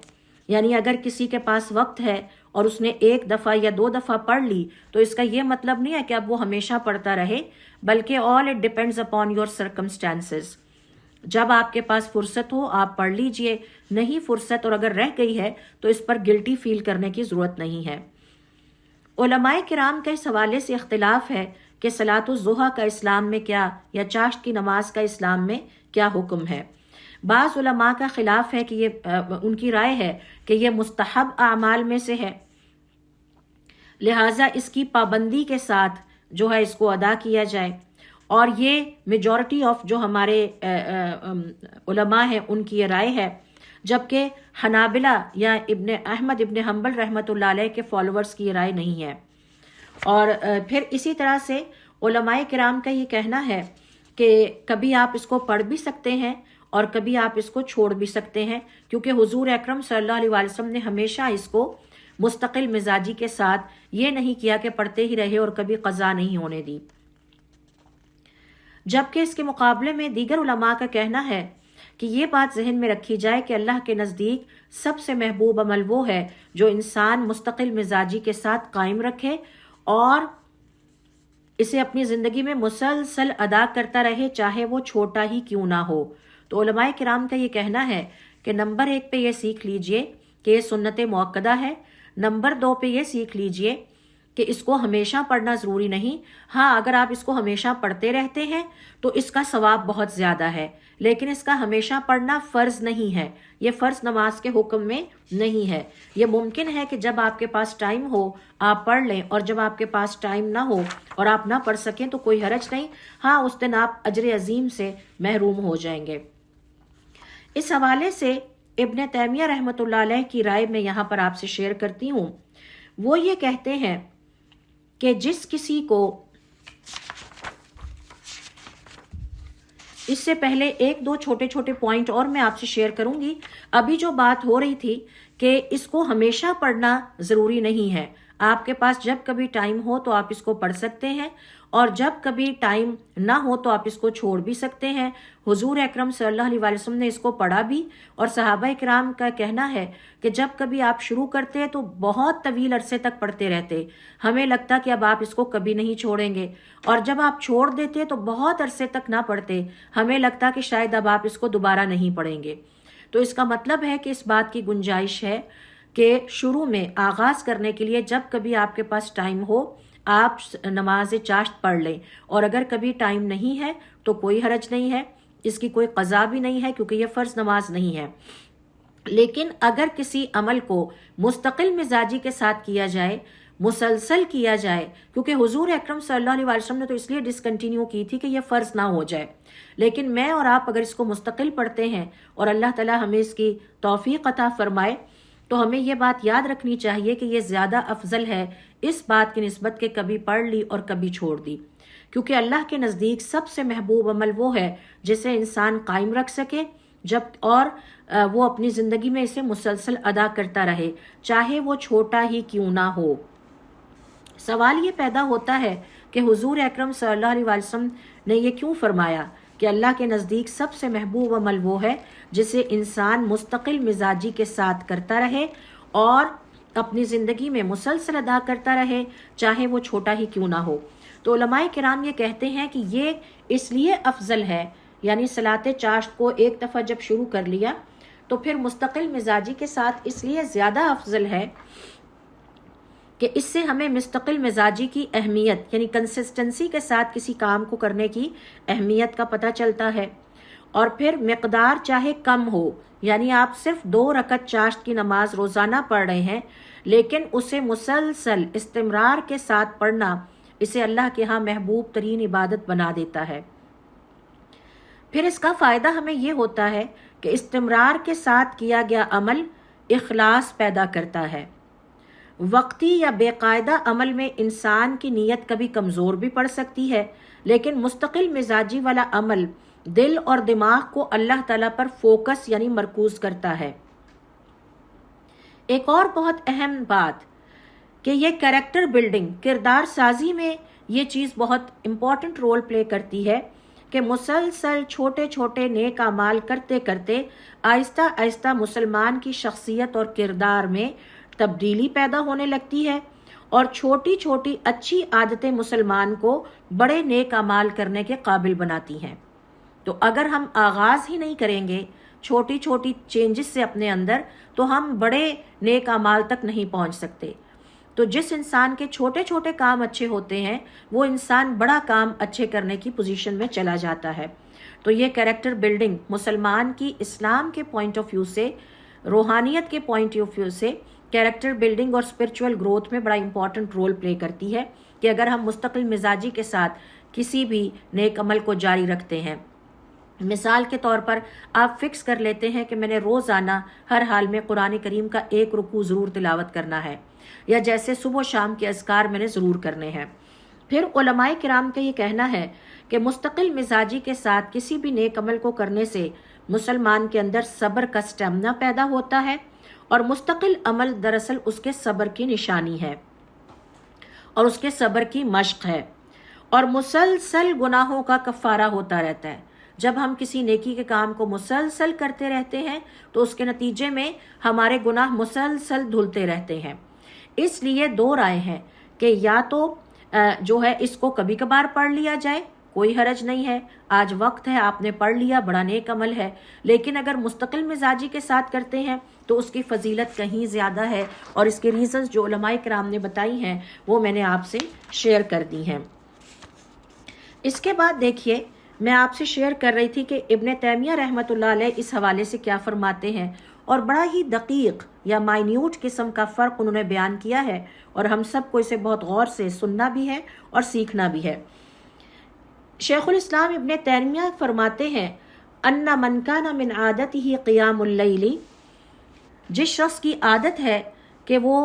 یعنی اگر کسی کے پاس وقت ہے اور اس نے 1 دفعہ یا 2 دفعہ پڑھ لی تو اس کا یہ مطلب نہیں ہے کہ اب وہ ہمیشہ پڑھتا رہے، بلکہ all it depends upon your circumstances۔ جب آپ کے پاس فرصت ہو آپ پڑھ لیجئے، نہیں فرصت اور اگر رہ گئی ہے تو اس پر گلٹی فیل کرنے کی ضرورت نہیں ہے۔ علماء کرام کا اس حوالے سے اختلاف ہے کہ صلاۃ الضحیٰ کا اسلام میں کیا یا چاشت کی نماز کا اسلام میں کیا حکم ہے۔ بعض علماء کا خلاف ہے کہ یہ ان کی رائے ہے کہ یہ مستحب اعمال میں سے ہے، لہٰذا اس کی پابندی کے ساتھ جو ہے اس کو ادا کیا جائے، اور یہ میجورٹی آف جو ہمارے علماء ہیں ان کی یہ رائے ہے، جبکہ حنابلہ یا ابن احمد ابن حنبل رحمۃ اللہ علیہ کے فالوورز کی یہ رائے نہیں ہے۔ اور پھر اسی طرح سے علماء کرام کا یہ کہنا ہے کہ کبھی آپ اس کو پڑھ بھی سکتے ہیں اور کبھی آپ اس کو چھوڑ بھی سکتے ہیں، کیونکہ حضور اکرم صلی اللہ علیہ وسلم نے ہمیشہ اس کو مستقل مزاجی کے ساتھ یہ نہیں کیا کہ پڑھتے ہی رہے اور کبھی قضا نہیں ہونے دی۔ جبکہ اس کے مقابلے میں دیگر علماء کا کہنا ہے کہ یہ بات ذہن میں رکھی جائے کہ اللہ کے نزدیک سب سے محبوب عمل وہ ہے جو انسان مستقل مزاجی کے ساتھ قائم رکھے اور اسے اپنی زندگی میں مسلسل ادا کرتا رہے، چاہے وہ چھوٹا ہی کیوں نہ ہو۔ تو علماء کرام کا یہ کہنا ہے کہ نمبر 1 پہ یہ سیکھ لیجئے کہ یہ سنت مؤکدہ ہے، نمبر 2 پہ یہ سیکھ لیجئے کہ اس کو ہمیشہ پڑھنا ضروری نہیں۔ ہاں اگر آپ اس کو ہمیشہ پڑھتے رہتے ہیں تو اس کا ثواب بہت زیادہ ہے، لیکن اس کا ہمیشہ پڑھنا فرض نہیں ہے، یہ فرض نماز کے حکم میں نہیں ہے۔ یہ ممکن ہے کہ جب آپ کے پاس ٹائم ہو آپ پڑھ لیں، اور جب آپ کے پاس ٹائم نہ ہو اور آپ نہ پڑھ سکیں تو کوئی حرج نہیں، ہاں اس دن آپ اجر عظیم سے محروم ہو جائیں گے۔ اس حوالے سے ابن تیمیہ رحمۃ اللہ علیہ کی رائے میں یہاں پر آپ سے شیئر کرتی ہوں۔ وہ یہ کہتے ہیں کہ جس کسی کو، اس سے پہلے 1-2 چھوٹے چھوٹے پوائنٹ اور میں آپ سے شیئر کروں گی۔ ابھی جو بات ہو رہی تھی کہ اس کو ہمیشہ پڑھنا ضروری نہیں ہے، آپ کے پاس جب کبھی ٹائم ہو تو آپ اس کو پڑھ سکتے ہیں، اور جب کبھی ٹائم نہ ہو تو آپ اس کو چھوڑ بھی سکتے ہیں۔ حضور اکرم صلی اللہ علیہ وسلم نے اس کو پڑھا بھی، اور صحابہ کرام کا کہنا ہے کہ جب کبھی آپ شروع کرتے تو بہت طویل عرصے تک پڑھتے رہتے، ہمیں لگتا کہ اب آپ اس کو کبھی نہیں چھوڑیں گے، اور جب آپ چھوڑ دیتے تو بہت عرصے تک نہ پڑھتے، ہمیں لگتا کہ شاید اب آپ اس کو دوبارہ نہیں پڑھیں گے۔ تو اس کا مطلب ہے کہ اس بات کی گنجائش ہے کہ شروع میں آغاز کرنے کے لیے جب کبھی آپ کے پاس ٹائم ہو آپ نماز چاشت پڑھ لیں، اور اگر کبھی ٹائم نہیں ہے تو کوئی حرج نہیں ہے، اس کی کوئی قضا بھی نہیں ہے کیونکہ یہ فرض نماز نہیں ہے۔ لیکن اگر کسی عمل کو مستقل مزاجی کے ساتھ کیا جائے، مسلسل کیا جائے، کیونکہ حضور اکرم صلی اللہ علیہ وسلم نے تو اس لیے ڈسکنٹینیو کی تھی کہ یہ فرض نہ ہو جائے، لیکن میں اور آپ اگر اس کو مستقل پڑھتے ہیں اور اللہ تعالی ہمیں اس کی توفیق عطا فرمائے تو ہمیں یہ بات یاد رکھنی چاہیے کہ یہ زیادہ افضل ہے اس بات کی نسبت کہ کبھی پڑھ لی اور کبھی چھوڑ دی، کیونکہ اللہ کے نزدیک سب سے محبوب عمل وہ ہے جسے انسان قائم رکھ سکے، اور وہ اپنی زندگی میں اسے مسلسل ادا کرتا رہے، چاہے وہ چھوٹا ہی کیوں نہ ہو۔ سوال یہ پیدا ہوتا ہے کہ حضور اکرم صلی اللہ علیہ وسلم نے یہ کیوں فرمایا کہ اللہ کے نزدیک سب سے محبوب عمل وہ ہے جسے انسان مستقل مزاجی کے ساتھ کرتا رہے اور اپنی زندگی میں مسلسل ادا کرتا رہے، چاہے وہ چھوٹا ہی کیوں نہ ہو۔ تو علماء کرام یہ کہتے ہیں کہ یہ اس لیے افضل ہے، یعنی صلاۃ چاشت کو ایک دفعہ جب شروع کر لیا تو پھر مستقل مزاجی کے ساتھ اس لیے زیادہ افضل ہے کہ اس سے ہمیں مستقل مزاجی کی اہمیت، یعنی کنسسٹنسی کے ساتھ کسی کام کو کرنے کی اہمیت کا پتہ چلتا ہے۔ اور پھر مقدار چاہے کم ہو، یعنی آپ صرف 2 رکعت چاشت کی نماز روزانہ پڑھ رہے ہیں، لیکن اسے مسلسل استمرار کے ساتھ پڑھنا اسے اللہ کے ہاں محبوب ترین عبادت بنا دیتا ہے۔ پھر اس کا فائدہ ہمیں یہ ہوتا ہے کہ استمرار کے ساتھ کیا گیا عمل اخلاص پیدا کرتا ہے۔ وقتی یا بے قاعدہ عمل میں انسان کی نیت کبھی کمزور بھی پڑ سکتی ہے، لیکن مستقل مزاجی والا عمل دل اور دماغ کو اللہ تعالیٰ پر فوکس یعنی مرکوز کرتا ہے۔ ایک اور بہت اہم بات کہ یہ کریکٹر بلڈنگ، کردار سازی میں یہ چیز بہت امپورٹنٹ رول پلے کرتی ہے کہ مسلسل چھوٹے چھوٹے نیک اعمال کرتے کرتے آہستہ آہستہ مسلمان کی شخصیت اور کردار میں تبدیلی پیدا ہونے لگتی ہے، اور چھوٹی چھوٹی اچھی عادتیں مسلمان کو بڑے نیک اعمال کرنے کے قابل بناتی ہیں۔ تو اگر ہم آغاز ہی نہیں کریں گے چھوٹی چھوٹی چینجز سے اپنے اندر، تو ہم بڑے نیک اعمال تک نہیں پہنچ سکتے۔ تو جس انسان کے چھوٹے چھوٹے کام اچھے ہوتے ہیں وہ انسان بڑا کام اچھے کرنے کی پوزیشن میں چلا جاتا ہے۔ تو یہ کریکٹر بلڈنگ مسلمان کی اسلام کے پوائنٹ آف ویو سے، روحانیت کے پوائنٹ آف ویو سے کریکٹر بلڈنگ اور اسپرچول گروتھ میں بڑا امپورٹنٹ رول پلے کرتی ہے کہ اگر ہم مستقل مزاجی کے ساتھ کسی بھی نیک عمل کو جاری رکھتے ہیں۔ مثال کے طور پر آپ فکس کر لیتے ہیں کہ میں نے روزانہ ہر حال میں قرآن کریم کا 1 رکوع ضرور تلاوت کرنا ہے، یا جیسے صبح و شام کے اذکار میں نے ضرور کرنے ہیں۔ پھر علماء کرام کا یہ کہنا ہے کہ مستقل مزاجی کے ساتھ کسی بھی نیک عمل کو کرنے سے مسلمان کے اندر صبر کا سٹیمنا پیدا ہوتا ہے، اور مستقل عمل دراصل اس کے صبر کی نشانی ہے اور اس کے صبر کی مشق ہے، اور مسلسل گناہوں کا کفارہ ہوتا رہتا ہے۔ جب ہم کسی نیکی کے کام کو مسلسل کرتے رہتے ہیں تو اس کے نتیجے میں ہمارے گناہ مسلسل دھلتے رہتے ہیں۔ اس لیے 2 رائے ہیں کہ یا تو جو ہے اس کو کبھی کبھار پڑھ لیا جائے، کوئی حرج نہیں ہے، آج وقت ہے آپ نے پڑھ لیا، بڑا نیک عمل ہے، لیکن اگر مستقل مزاجی کے ساتھ کرتے ہیں تو اس کی فضیلت کہیں زیادہ ہے، اور اس کے ریزنز جو علماء کرام نے بتائی ہیں وہ میں نے آپ سے شیئر کر دی ہیں۔ اس کے بعد دیکھیے، میں آپ سے شیئر کر رہی تھی کہ ابن تیمیہ رحمۃ اللہ علیہ اس حوالے سے کیا فرماتے ہیں، اور بڑا ہی دقیق یا مائنیوٹ قسم کا فرق انہوں نے بیان کیا ہے، اور ہم سب کو اسے بہت غور سے سننا بھی ہے اور سیکھنا بھی ہے۔ شیخ الاسلام ابن تیمیہ فرماتے ہیں ان من کان من عادتہ قیام اللیل، جس شخص کی عادت ہے کہ وہ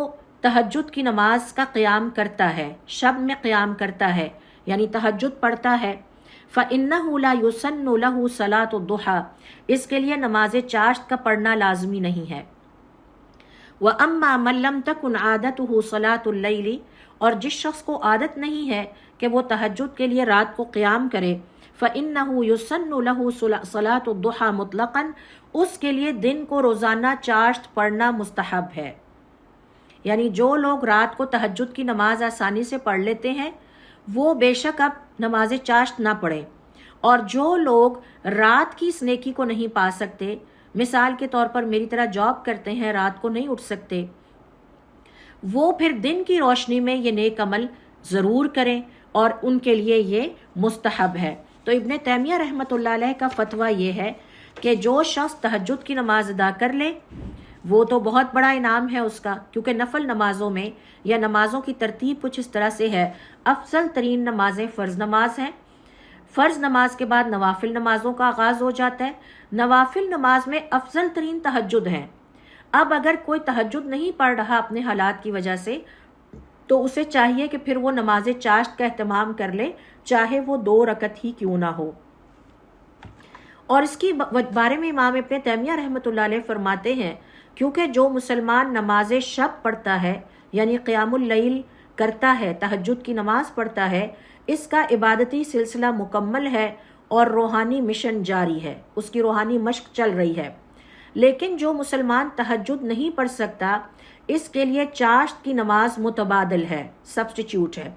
تہجد کی نماز کا قیام کرتا ہے، شب میں قیام کرتا ہے یعنی تہجد پڑھتا ہے، فإنہ لا یسن لہ صلاۃ الضحی، اس کے لیے نماز چاشت کا پڑھنا لازمی نہیں ہے۔ وَأَمَّا مَن لَّمْ تَكُنْ عَادَتُهُ صَلَاةُ اللَّيْلِ، اور جس شخص کو عادت نہیں ہے کہ وہ تہجد کے لیے رات کو قیام کرے، فإنہ یسن لہ صلاۃ الضحی مطلقاً، اس کے لیے دن کو روزانہ چاشت پڑھنا مستحب ہے۔ یعنی جو لوگ رات کو تہجد کی نماز آسانی سے پڑھ لیتے ہیں وہ بے شک اب نماز چاشت نہ پڑھیں، اور جو لوگ رات کی اس نیکی کو نہیں پا سکتے، مثال کے طور پر میری طرح جاب کرتے ہیں، رات کو نہیں اٹھ سکتے، وہ پھر دن کی روشنی میں یہ نیک عمل ضرور کریں، اور ان کے لیے یہ مستحب ہے۔ تو ابن تیمیہ رحمۃ اللہ علیہ کا فتویٰ یہ ہے کہ جو شخص تہجد کی نماز ادا کر لے وہ تو بہت بڑا انعام ہے اس کا، کیونکہ نفل نمازوں میں یا نمازوں کی ترتیب کچھ اس طرح سے ہے، افضل ترین نمازیں فرض نماز ہیں، فرض نماز کے بعد نوافل نمازوں کا آغاز ہو جاتا ہے، نوافل نماز میں افضل ترین تہجد ہیں۔ اب اگر کوئی تہجد نہیں پڑھ رہا اپنے حالات کی وجہ سے تو اسے چاہیے کہ پھر وہ نماز چاشت کا اہتمام کر لے، چاہے وہ 2 رکعت ہی کیوں نہ ہو۔ اور اس کی بارے میں امام ابن تیمیہ رحمۃ اللہ علیہ فرماتے ہیں کیونکہ جو مسلمان نماز شب پڑھتا ہے یعنی قیام اللیل کرتا ہے، تہجد کی نماز پڑھتا ہے، اس کا عبادتی سلسلہ مکمل ہے اور روحانی مشن جاری ہے، اس کی روحانی مشق چل رہی ہے۔ لیکن جو مسلمان تہجد نہیں پڑھ سکتا، اس کے لیے چاشت کی نماز متبادل ہے، سبسٹیچیوٹ ہے،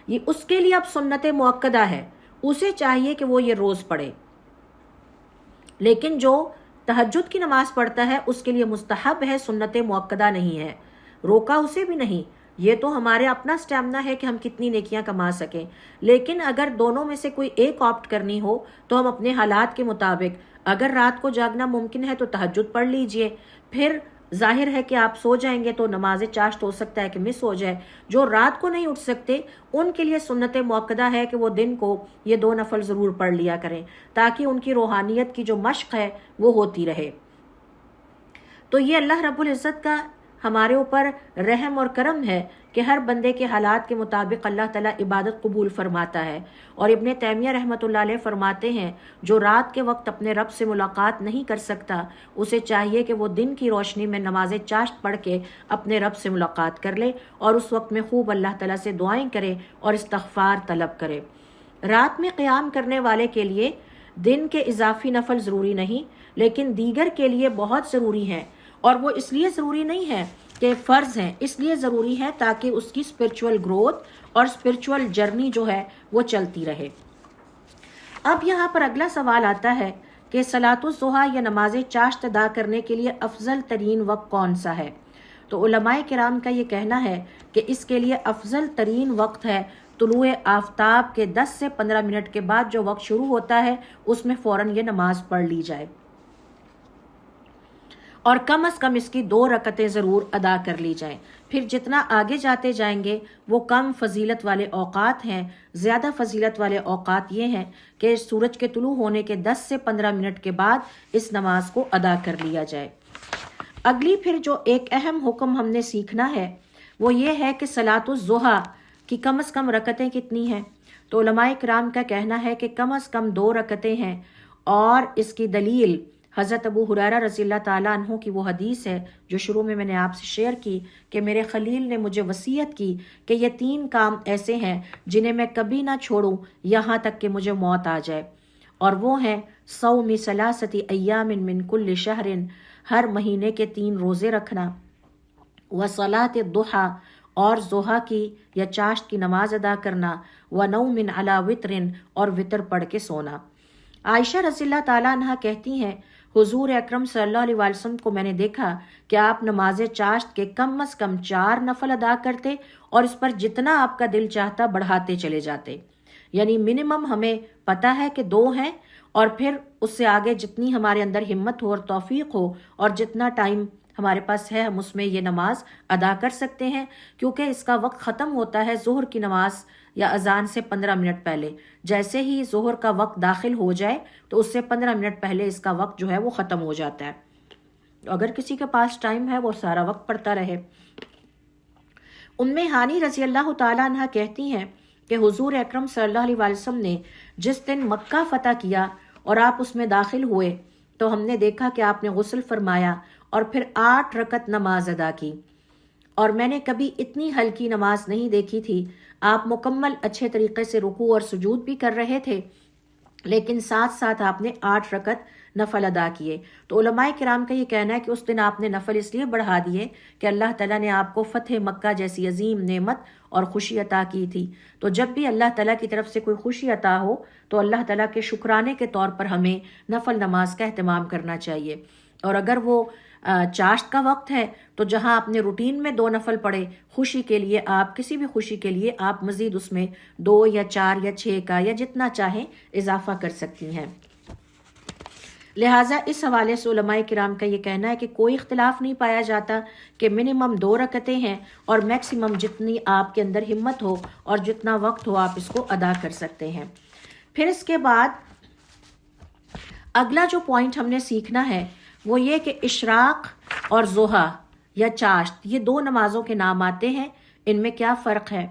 یہ اس کے لیے اب سنت مؤکدہ ہے، اسے چاہیے کہ وہ یہ روز پڑھے۔ لیکن جو تہجد کی نماز پڑھتا ہے اس کے لیے مستحب ہے، سنت مؤکدہ نہیں ہے، روکا اسے بھی نہیں۔ یہ تو ہمارے اپنا سٹیمنا ہے کہ ہم کتنی نیکیاں کما سکیں، لیکن اگر دونوں میں سے کوئی ایک آپٹ کرنی ہو تو ہم اپنے حالات کے مطابق، اگر رات کو جاگنا ممکن ہے تو تہجد پڑھ لیجئے، پھر ظاہر ہے کہ آپ سو جائیں گے تو نماز چاشت ہو سکتا ہے کہ مس ہو جائے۔ جو رات کو نہیں اٹھ سکتے ان کے لیے سنت مؤکدہ ہے کہ وہ دن کو یہ 2 نفل ضرور پڑھ لیا کریں تاکہ ان کی روحانیت کی جو مشق ہے وہ ہوتی رہے۔ تو یہ اللہ رب العزت کا ہمارے اوپر رحم اور کرم ہے کہ ہر بندے کے حالات کے مطابق اللہ تعالیٰ عبادت قبول فرماتا ہے۔ اور ابن تیمیہ رحمۃ اللہ علیہ فرماتے ہیں جو رات کے وقت اپنے رب سے ملاقات نہیں کر سکتا، اسے چاہیے کہ وہ دن کی روشنی میں نماز چاشت پڑھ کے اپنے رب سے ملاقات کر لے اور اس وقت میں خوب اللہ تعالیٰ سے دعائیں کرے اور استغفار طلب کرے۔ رات میں قیام کرنے والے کے لیے دن کے اضافی نفل ضروری نہیں، لیکن دیگر کے لیے بہت ضروری ہیں، اور وہ اس لیے ضروری نہیں ہے کہ فرض ہیں، اس لیے ضروری ہے تاکہ اس کی اسپرچول گروتھ اور اسپرچول جرنی جو ہے وہ چلتی رہے۔ اب یہاں پر اگلا سوال آتا ہے کہ صلاۃ الضحیٰ یا نماز چاشت ادا کرنے کے لیے افضل ترین وقت کون سا ہے؟ تو علماء کرام کا یہ کہنا ہے کہ اس کے لیے افضل ترین وقت ہے طلوع آفتاب کے 10 سے 15 منٹ کے بعد جو وقت شروع ہوتا ہے اس میں فوراً یہ نماز پڑھ لی جائے، اور کم از کم اس کی 2 رکعتیں ضرور ادا کر لی جائیں۔ پھر جتنا آگے جاتے جائیں گے وہ کم فضیلت والے اوقات ہیں، زیادہ فضیلت والے اوقات یہ ہیں کہ سورج کے طلوع ہونے کے 10 سے 15 منٹ کے بعد اس نماز کو ادا کر لیا جائے۔ اگلی پھر جو ایک اہم حکم ہم نے سیکھنا ہے وہ یہ ہے کہ صلاۃ الضحیٰ کی کم از کم رکعتیں کتنی ہیں؟ تو علماء کرام کا کہنا ہے کہ کم از کم 2 رکعتیں ہیں، اور اس کی دلیل حضرت ابو ہریرہ رضی اللہ تعالیٰ عنہ کی وہ حدیث ہے جو شروع میں نے آپ سے شیئر کی کہ میرے خلیل نے مجھے وصیت کی کہ یہ 3 کام ایسے ہیں جنہیں میں کبھی نہ چھوڑوں یہاں تک کہ مجھے موت آ جائے، اور وہ ہیں صوم 3 ایام من کل شہر، ہر مہینے کے 3 روزے رکھنا، وصلاۃ الضحیٰ، اور ضحیٰ کی یا چاشت کی نماز ادا کرنا، ونوم علی وتر، اور وتر پڑھ کے سونا۔ عائشہ رضی اللہ تعالیٰ عنہ کہتی ہیں حضور اکرم صلی اللہ علیہ وسلم کو میں نے دیکھا کہ آپ نماز چاشت کے کم از کم 4 نفل ادا کرتے اور اس پر جتنا آپ کا دل چاہتا بڑھاتے چلے جاتے، یعنی منیمم ہمیں پتہ ہے کہ 2 ہیں، اور پھر اس سے آگے جتنی ہمارے اندر ہمت ہو اور توفیق ہو اور جتنا ٹائم ہمارے پاس ہے ہم اس میں یہ نماز ادا کر سکتے ہیں، کیونکہ اس کا وقت ختم ہوتا ہے ظہر کی نماز یا اذان سے 15 منٹ پہلے۔ جیسے ہی ظہر کا وقت داخل ہو جائے تو اس سے 15 منٹ پہلے اس کا وقت جو ہے وہ ختم ہو جاتا ہے۔ اگر کسی کے پاس ٹائم ہے وہ سارا وقت پڑھتا رہے۔ ام ہانی رضی اللہ تعالیٰ عنہ کہتی ہیں کہ حضور اکرم صلی اللہ علیہ وسلم نے جس دن مکہ فتح کیا اور آپ اس میں داخل ہوئے تو ہم نے دیکھا کہ آپ نے غسل فرمایا اور پھر 8 رکعت نماز ادا کی، اور میں نے کبھی اتنی ہلکی نماز نہیں دیکھی تھی۔ آپ مکمل اچھے طریقے سے رکوع اور سجود بھی کر رہے تھے، لیکن ساتھ ساتھ آپ نے 8 رکعت نفل ادا کیے۔ تو علماء کرام کا یہ کہنا ہے کہ اس دن آپ نے نفل اس لیے بڑھا دیے کہ اللہ تعالیٰ نے آپ کو فتح مکہ جیسی عظیم نعمت اور خوشی عطا کی تھی۔ تو جب بھی اللہ تعالیٰ کی طرف سے کوئی خوشی عطا ہو تو اللہ تعالیٰ کے شکرانے کے طور پر ہمیں نفل نماز کا اہتمام کرنا چاہیے۔ اور اگر وہ چاشت کا وقت ہے تو جہاں آپ نے روٹین میں 2 نفل پڑھے، خوشی کے لیے آپ کسی بھی خوشی کے لیے آپ مزید اس میں 2 یا 4 یا 6 کا یا جتنا چاہیں اضافہ کر سکتی ہیں۔ لہٰذا اس حوالے سے علماء کرام کا یہ کہنا ہے کہ کوئی اختلاف نہیں پایا جاتا کہ منیمم 2 رکعتیں ہیں، اور میکسیمم جتنی آپ کے اندر ہمت ہو اور جتنا وقت ہو آپ اس کو ادا کر سکتے ہیں۔ پھر اس کے بعد اگلا جو پوائنٹ ہم نے سیکھنا ہے وہ یہ کہ اشراق اور ضحیٰ یا چاشت یہ 2 نمازوں کے نام آتے ہیں، ان میں کیا فرق ہے؟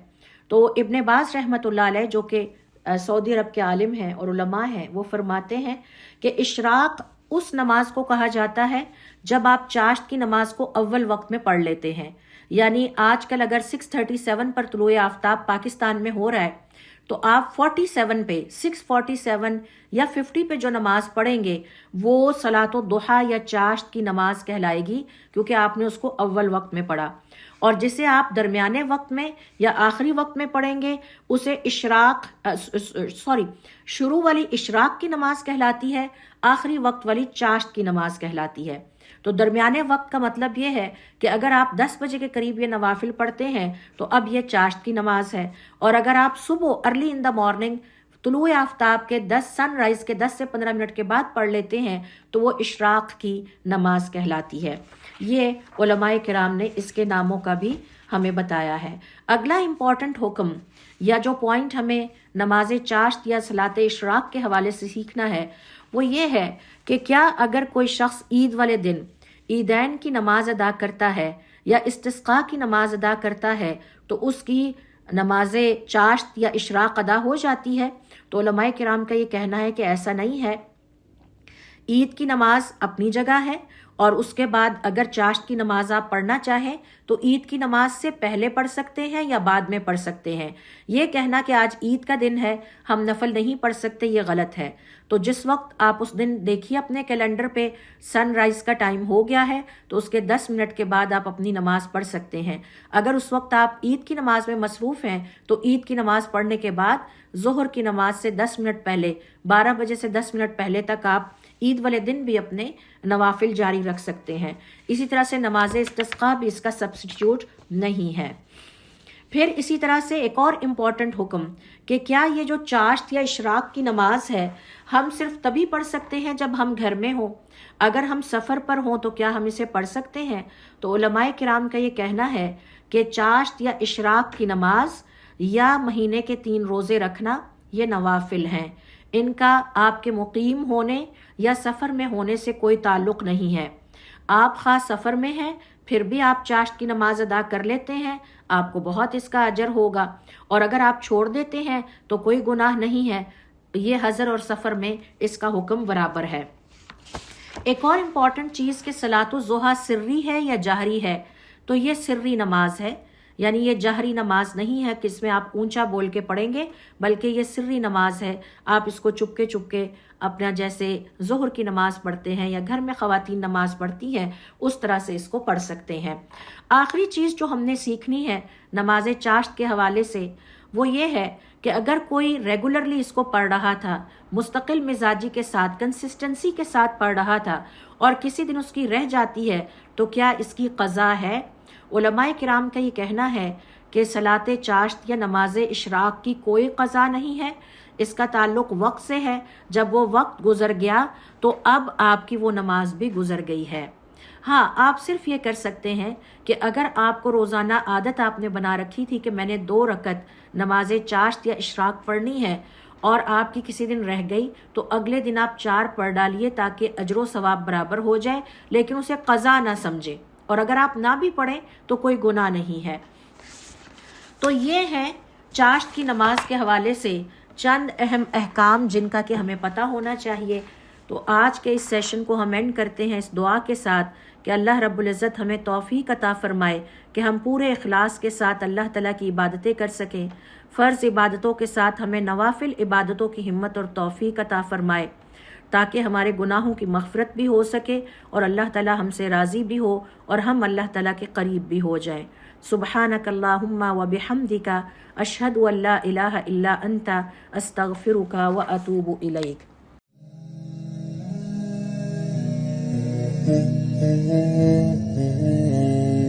تو ابن باز رحمۃ اللہ علیہ جو کہ سعودی عرب کے عالم ہیں اور علماء ہیں، وہ فرماتے ہیں کہ اشراق اس نماز کو کہا جاتا ہے جب آپ چاشت کی نماز کو اول وقت میں پڑھ لیتے ہیں. یعنی آج کل اگر 6:37 پر طلوع آفتاب پاکستان میں ہو رہا ہے تو آپ 47 پہ 6:47 یا 50 پہ جو نماز پڑھیں گے وہ صلاۃ الضحیٰ یا چاشت کی نماز کہلائے گی، کیونکہ آپ نے اس کو اول وقت میں پڑھا. اور جسے آپ درمیانے وقت میں یا آخری وقت میں پڑھیں گے اسے شروع والی اشراق کی نماز کہلاتی ہے، آخری وقت والی چاشت کی نماز کہلاتی ہے. تو درمیانے وقت کا مطلب یہ ہے کہ اگر آپ 10 بجے کے قریب یہ نوافل پڑھتے ہیں تو اب یہ چاشت کی نماز ہے، اور اگر آپ صبح ارلی ان دا مارننگ طلوع آفتاب کے سن رائز کے 10 سے 15 منٹ کے بعد پڑھ لیتے ہیں تو وہ اشراق کی نماز کہلاتی ہے. یہ علماء کرام نے اس کے ناموں کا بھی ہمیں بتایا ہے. اگلا امپورٹنٹ حکم یا جو پوائنٹ ہمیں نماز چاشت یا صلاۃ اشراق کے حوالے سے سیکھنا ہے وہ یہ ہے کہ کیا اگر کوئی شخص عید والے دن عیدین کی نماز ادا کرتا ہے یا استسقاء کی نماز ادا کرتا ہے تو اس کی نماز چاشت یا اشراق ادا ہو جاتی ہے؟ تو علماء کرام کا یہ کہنا ہے کہ ایسا نہیں ہے. عید کی نماز اپنی جگہ ہے، اور اس کے بعد اگر چاشت کی نماز آپ پڑھنا چاہیں تو عید کی نماز سے پہلے پڑھ سکتے ہیں یا بعد میں پڑھ سکتے ہیں. یہ کہنا کہ آج عید کا دن ہے ہم نفل نہیں پڑھ سکتے یہ غلط ہے. تو جس وقت آپ اس دن دیکھیے اپنے کیلنڈر پہ سن رائز کا ٹائم ہو گیا ہے تو اس کے 10 منٹ کے بعد آپ اپنی نماز پڑھ سکتے ہیں. اگر اس وقت آپ عید کی نماز میں مصروف ہیں تو عید کی نماز پڑھنے کے بعد ظہر کی نماز سے 10 منٹ پہلے 12 بجے سے 10 منٹ پہلے تک آپ عید والے دن بھی اپنے نوافل جاری رکھ سکتے ہیں. اسی طرح سے نماز استسقاء بھی اس کا سبسٹیٹیوٹ نہیں ہے. پھر اسی طرح سے ایک اور امپورٹنٹ حکم کہ کیا یہ جو چاشت یا اشراق کی نماز ہے ہم صرف تبھی پڑھ سکتے ہیں جب ہم گھر میں ہوں؟ اگر ہم سفر پر ہوں تو کیا ہم اسے پڑھ سکتے ہیں؟ تو علماء کرام کا یہ کہنا ہے کہ چاشت یا اشراق کی نماز یا مہینے کے 3 روزے رکھنا یہ نوافل ہیں. ان کا آپ کے مقیم ہونے یا سفر میں ہونے سے کوئی تعلق نہیں ہے. آپ خاص سفر میں ہیں پھر بھی آپ چاشت کی نماز ادا کر لیتے ہیں، آپ کو بہت اس کا اجر ہوگا، اور اگر آپ چھوڑ دیتے ہیں تو کوئی گناہ نہیں ہے. یہ حضر اور سفر میں اس کا حکم برابر ہے. ایک اور امپورٹنٹ چیز کہ صلاۃ الضحیٰ سری ہے یا جہری ہے؟ تو یہ سری نماز ہے، یعنی یہ جہری نماز نہیں ہے کہ اس میں آپ اونچا بول کے پڑھیں گے، بلکہ یہ سری نماز ہے. آپ اس کو چپکے چپکے اپنا جیسے ظہر کی نماز پڑھتے ہیں یا گھر میں خواتین نماز پڑھتی ہیں اس طرح سے اس کو پڑھ سکتے ہیں. آخری چیز جو ہم نے سیکھنی ہے نماز چاشت کے حوالے سے وہ یہ ہے کہ اگر کوئی ریگولرلی اس کو پڑھ رہا تھا، مستقل مزاجی کے ساتھ کنسسٹنسی کے ساتھ پڑھ رہا تھا، اور کسی دن اس کی رہ جاتی ہے تو کیا اس کی قضا ہے؟ علماء کرام کا یہ کہنا ہے کہ صلاۃ چاشت یا نماز اشراق کی کوئی قضا نہیں ہے. اس کا تعلق وقت سے ہے. جب وہ وقت گزر گیا تو اب آپ کی وہ نماز بھی گزر گئی ہے. ہاں، آپ صرف یہ کر سکتے ہیں کہ اگر آپ کو روزانہ عادت آپ نے بنا رکھی تھی کہ میں نے 2 رکعت نماز چاشت یا اشراق پڑھنی ہے اور آپ کی کسی دن رہ گئی تو اگلے دن آپ 4 پڑھ ڈالیے تاکہ اجر و ثواب برابر ہو جائے، لیکن اسے قضا نہ سمجھے. اور اگر آپ نہ بھی پڑھیں تو کوئی گناہ نہیں ہے. تو یہ ہے چاشت کی نماز کے حوالے سے چند اہم احکام جن کا کہ ہمیں پتہ ہونا چاہیے. تو آج کے اس سیشن کو ہم اینڈ کرتے ہیں اس دعا کے ساتھ کہ اللہ رب العزت ہمیں توفیق عطا فرمائے کہ ہم پورے اخلاص کے ساتھ اللہ تعالیٰ کی عبادتیں کر سکیں. فرض عبادتوں کے ساتھ ہمیں نوافل عبادتوں کی ہمت اور توفیق عطا فرمائے تاکہ ہمارے گناہوں کی مغفرت بھی ہو سکے اور اللہ تعالیٰ ہم سے راضی بھی ہو اور ہم اللہ تعالیٰ کے قریب بھی ہو جائیں. سبحانک اللہم و بحمدک اشہد ان لا الہ الا انت استغفرک و اتوب الیک. Mm-hmm.